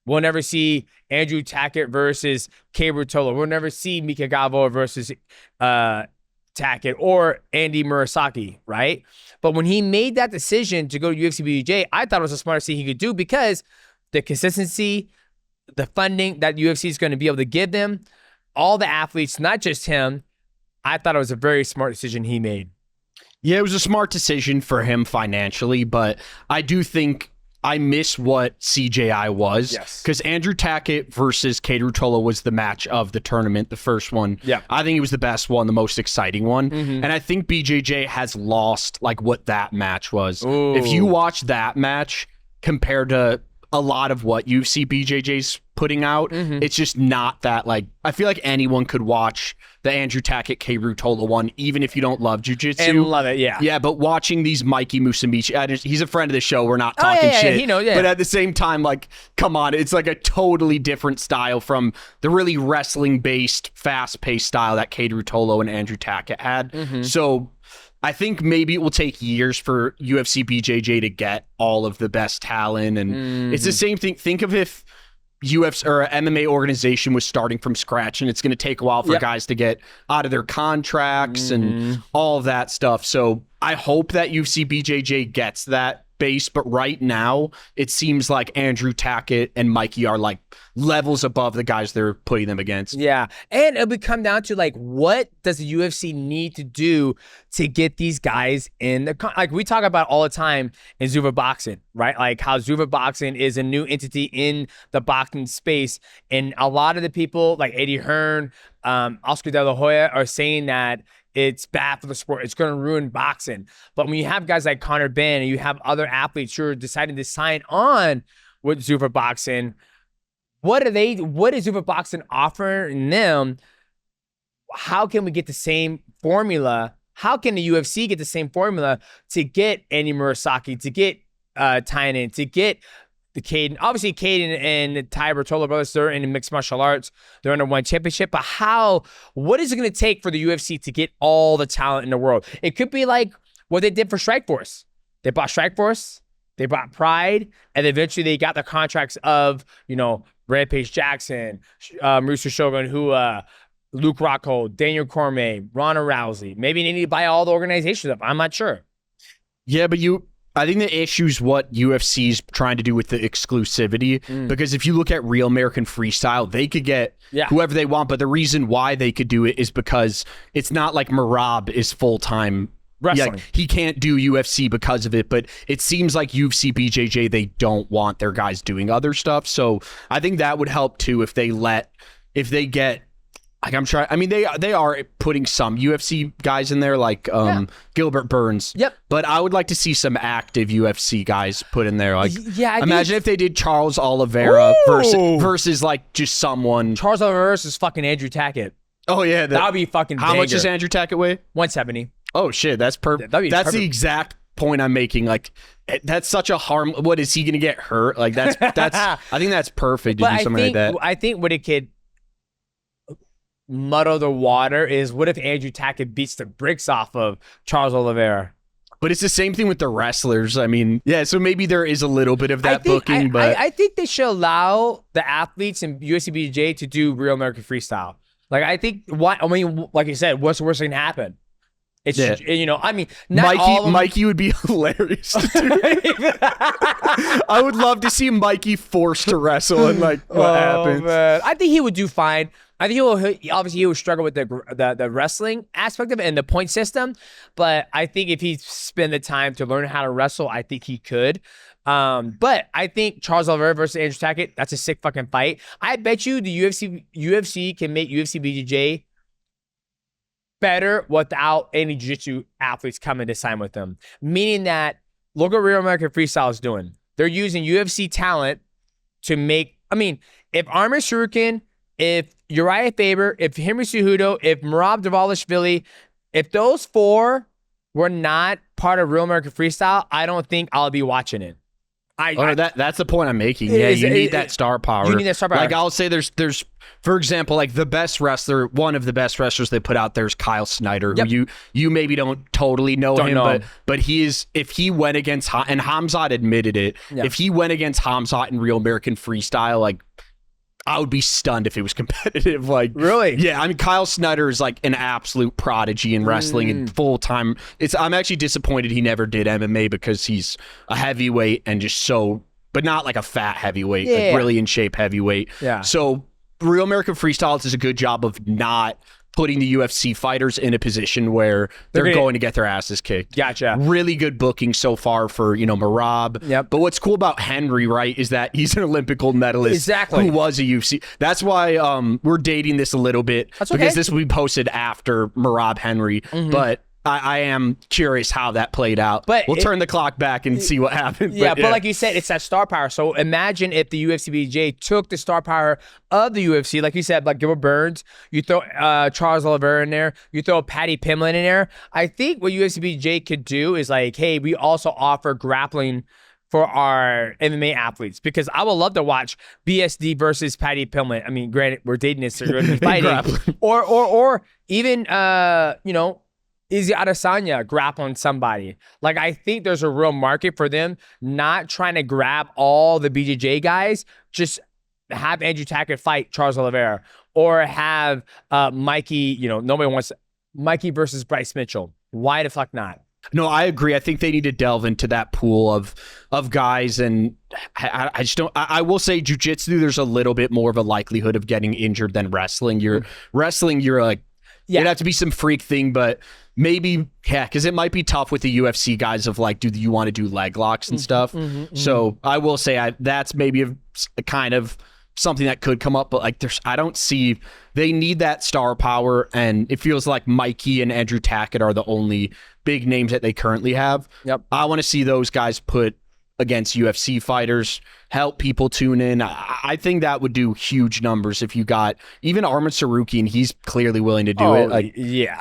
we'll never see Andrew Tackett versus Gi Ruotolo. We'll never see Mika Gavo versus Tackett or Andy Murasaki, right? But when he made that decision to go to UFC BJJ, I thought it was the smartest thing he could do because the consistency, the funding that UFC is going to be able to give them, all the athletes, not just him, I thought it was a very smart decision he made. Yeah, it was a smart decision for him financially, but I do think I miss what CJI was. Yes. Because Andrew Tackett versus Gi Ruotolo was the match of the tournament, the first one. Yeah. I think it was the best one, the most exciting one. And I think BJJ has lost like what that match was. Ooh. If you watch that match compared to a lot of what UFC BJJ's putting out, it's just not that, like, I feel like anyone could watch the Andrew Tackett Gi Ruotolo one, even if you don't love jiu-jitsu. And love it, yeah. Yeah, but watching these Mikey Musumeci, he's a friend of the show, we're not talking shit. He knows, But at the same time, like, come on, it's like a totally different style from the really wrestling-based, fast-paced style that Gi Ruotolo and Andrew Tackett had. So I think maybe it will take years for UFC BJJ to get all of the best talent. And it's the same thing. Think of if UFC or an MMA organization was starting from scratch, and it's going to take a while for guys to get out of their contracts and all of that stuff. So I hope that UFC BJJ gets that base, but right now it seems like Andrew Tackett and Mikey are like levels above the guys they're putting them against. Yeah, and it would come down to like, what does the UFC need to do to get these guys in the like we talk about all the time in Zuffa Boxing, right? Like how Zuffa Boxing is a new entity in the boxing space, and a lot of the people like Eddie Hearn, Oscar De La Hoya are saying that it's bad for the sport. It's going to ruin boxing. But when you have guys like Conor Benn and you have other athletes who are deciding to sign on with Zuffa Boxing, what is Zuffa Boxing offering them? How can we get the same formula? How can the UFC get the same formula to get Andy Murasaki, to get Tynan, to get the Caden? Obviously, Caden and the Gi Ruotolo brothers, they're in mixed martial arts. They're under one championship. But what is it going to take for the UFC to get all the talent in the world? It could be like what they did for Strikeforce. They bought Strikeforce, they bought Pride, and eventually they got the contracts of, Rampage Jackson, Mauricio Shogun, Luke Rockhold, Daniel Cormier, Ronda Rousey. Maybe they need to buy all the organizations up. I'm not sure. Yeah, but I think the issue is what UFC's trying to do with the exclusivity, because if you look at Real American Freestyle, they could get whoever they want, but the reason why they could do it is because it's not like Merab is full-time wrestling. Yeah, he can't do UFC because of it, but it seems like UFC BJJ, they don't want their guys doing other stuff, so I think that would help too if they get... Like they are putting some UFC guys in there, like Gilbert Burns. Yep. But I would like to see some active UFC guys put in there. Like, imagine if they did Charles Oliveira versus like just someone. Charles Oliveira versus fucking Andrew Tackett. Oh yeah, that would be fucking. How much does Andrew Tackett weigh? 170. Oh shit, that's perfect. That's the exact point I'm making. Like, that's such a harm. What is he gonna get hurt? Like that's. I think that's perfect to do something like that. I think what it could muddle the water is what if Andrew Tackett beats the bricks off of Charles Oliveira? But it's the same thing with the wrestlers. I mean, yeah, so maybe there is a little bit of that booking, but I think they should allow the athletes in UFC BJJ to do Real American Freestyle. Like, I think like you said, what's the worst thing to happen? It's I mean, not Mikey would be hilarious to do. I would love to see Mikey forced to wrestle and like what happens. Man. I think he would do fine. I think he will struggle with the wrestling aspect of it and the point system, but I think if he spent the time to learn how to wrestle, I think he could. But I think Charles Oliveira versus Andrew Tackett, that's a sick fucking fight. I bet you the UFC can make UFC BJJ better without any jiu-jitsu athletes coming to sign with them. Meaning that, look what Real American Freestyle is doing. They're using UFC talent to make, if Armin Shuriken, if Uriah Faber, if Henry Cejudo, if Merab Dvalishvili, if those four were not part of Real American Freestyle, I don't think I'll be watching it. That's the point I'm making. Yeah, you need that star power. You need that star power. Like, I'll say there's for example, like the best wrestler, one of the best wrestlers they put out there is Kyle Snyder, who you maybe don't totally know him, but he is, if he went against, and Hamzat admitted it, if he went against Hamzat in Real American Freestyle, like, I would be stunned if it was competitive. Like, really? Yeah, I mean, Kyle Snyder is like an absolute prodigy in wrestling and full time. I'm actually disappointed he never did MMA because he's a heavyweight and just so, but not like a fat heavyweight, like really in shape heavyweight. Yeah. So Real American Freestyle does a good job of not putting the UFC fighters in a position where they're going to get their asses kicked. Gotcha. Really good booking so far for, Merab. Yep. But what's cool about Henry, right, is that he's an Olympic gold medalist who was a UFC. That's why we're dating this a little bit because this will be posted after Merab Henry. But I am curious how that played out. But we'll turn the clock back and see what happened. Yeah, but like you said, it's that star power. So imagine if the UFC BJJ took the star power of the UFC, like you said, like Gilbert Burns, you throw Charles Oliveira in there, you throw Paddy Pimblett in there. I think what UFC BJJ could do is like, hey, we also offer grappling for our MMA athletes, because I would love to watch BSD versus Paddy Pimblett. I mean, granted, we're dating this, so we're going to be fighting. or even, Izzy Adesanya grappling somebody. Like, I think there's a real market for them not trying to grab all the BJJ guys. Just have Andrew Tackett fight Charles Oliveira, or have Mikey, nobody wants Mikey versus Bryce Mitchell. Why the fuck not? No, I agree. I think they need to delve into that pool of guys, and I just don't. I will say jiu-jitsu, there's a little bit more of a likelihood of getting injured than wrestling. You're like, it'd have to be some freak thing, but maybe, because it might be tough with the UFC guys of like, do you want to do leg locks and stuff? So I will say that's maybe a kind of something that could come up, but like I don't see, they need that star power, and it feels like Mikey and Andrew Tackett are the only big names that they currently have. Yep. I want to see those guys put against UFC fighters, help people tune in. I think that would do huge numbers if you got even Armin Sarukian. He's clearly willing to do it. Like,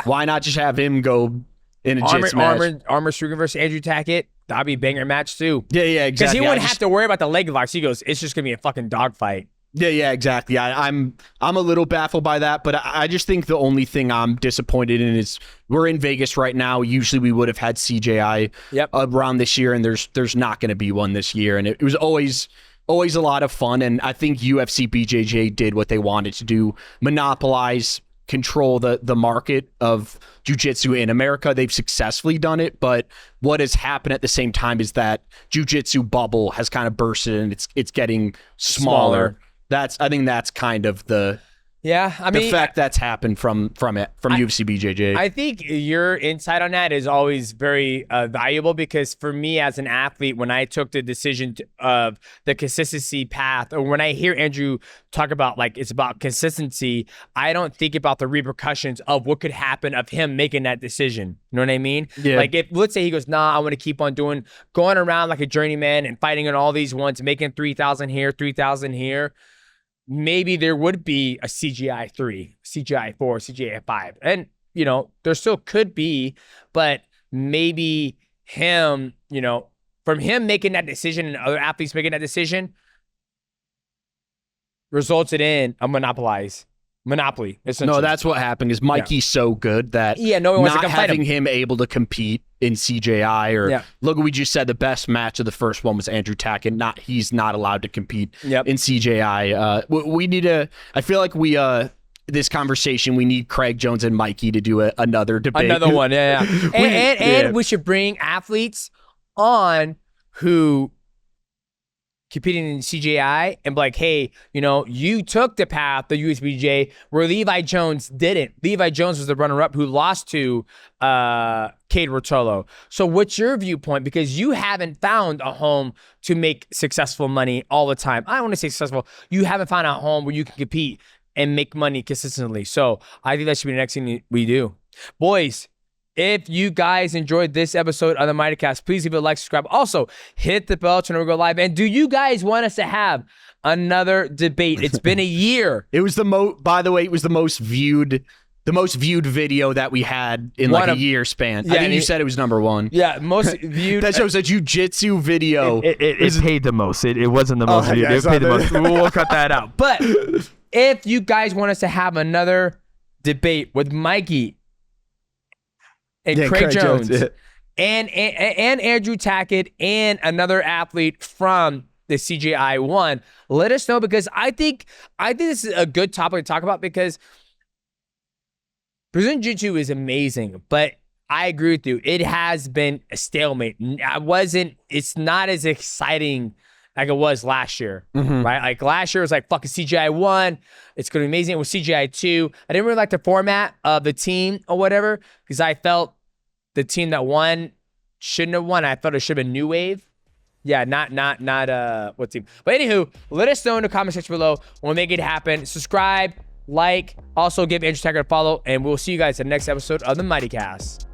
why not just have him go in a jits match? Armin Sarukian versus Andrew Tackett, that'd be a banger match too. Yeah, exactly. Because he wouldn't have to worry about the leg locks. He goes, it's just gonna be a fucking dogfight. Yeah, exactly. I'm a little baffled by that, but I just think the only thing I'm disappointed in is we're in Vegas right now. Usually we would have had CJI around this year, and there's not going to be one this year, and it was always a lot of fun, and I think UFC BJJ did what they wanted to do, monopolize, control the market of jiu-jitsu in America. They've successfully done it, but what has happened at the same time is that jiu-jitsu bubble has kind of bursted, and it's getting smaller. I think that's kind of the fact that's happened from UFC BJJ. I think your insight on that is always very valuable, because for me as an athlete, when I took the decision of the consistency path, or when I hear Andrew talk about like it's about consistency, I don't think about the repercussions of what could happen of him making that decision. You know what I mean? Yeah. Like, if let's say he goes, nah, I want to keep on going around like a journeyman and fighting in all these ones, making 3,000 here, 3,000 here. maybe there would be a CGI 3, CGI 4, CGI 5. And, you know, there still could be, but maybe him, you know, from him making that decision and other athletes making that decision resulted in a monopoly. No, that's what happened is Mikey's so good that no one wants to not fight having him able to compete in CJI or look, we just said the best match of the first one was Andrew Tackett. He's not allowed to compete in CJI. We need I feel like this conversation, we need Craig Jones and Mikey to do another debate. Another one, and we should bring athletes on who competing in CJI and be like, hey, you know, you took the path, the UFC BJJ, where Levi Jones didn't. Levi Jones was the runner-up who lost to Ruotolo. So what's your viewpoint? Because you haven't found a home to make successful money all the time. I don't want to say successful. You haven't found a home where you can compete and make money consistently. So I think that should be the next thing we do. Boys, if you guys enjoyed this episode of the MightyCast, please leave a like, subscribe. Also, hit the bell to never go live. And do you guys want us to have another debate? It's been a year. It was by the way, it was the most viewed video that we had in like a year span. I think you said it was number 1. Yeah, most viewed. That shows a jiu-jitsu video. It paid the most. It wasn't the most viewed. It paid the most. We'll cut that out. But if you guys want us to have another debate with Mikey and Craig Jones and Andrew Tackett and another athlete from the CJI 1, let us know, because I think this is a good topic to talk about, because Brazilian Jiu-Jitsu is amazing, but I agree with you. It has been a stalemate. It's not as exciting like it was last year, right? Like last year was like fucking CGI 1. It's going to be amazing. It was CGI 2. I didn't really like the format of the team or whatever, because I felt the team that won shouldn't have won. I thought it should have been New Wave. Yeah, not what team. But anywho, let us know in the comment section below. We'll make it happen. Subscribe, like, also give Andrew Tackett a follow, and we'll see you guys in the next episode of the MightyCast.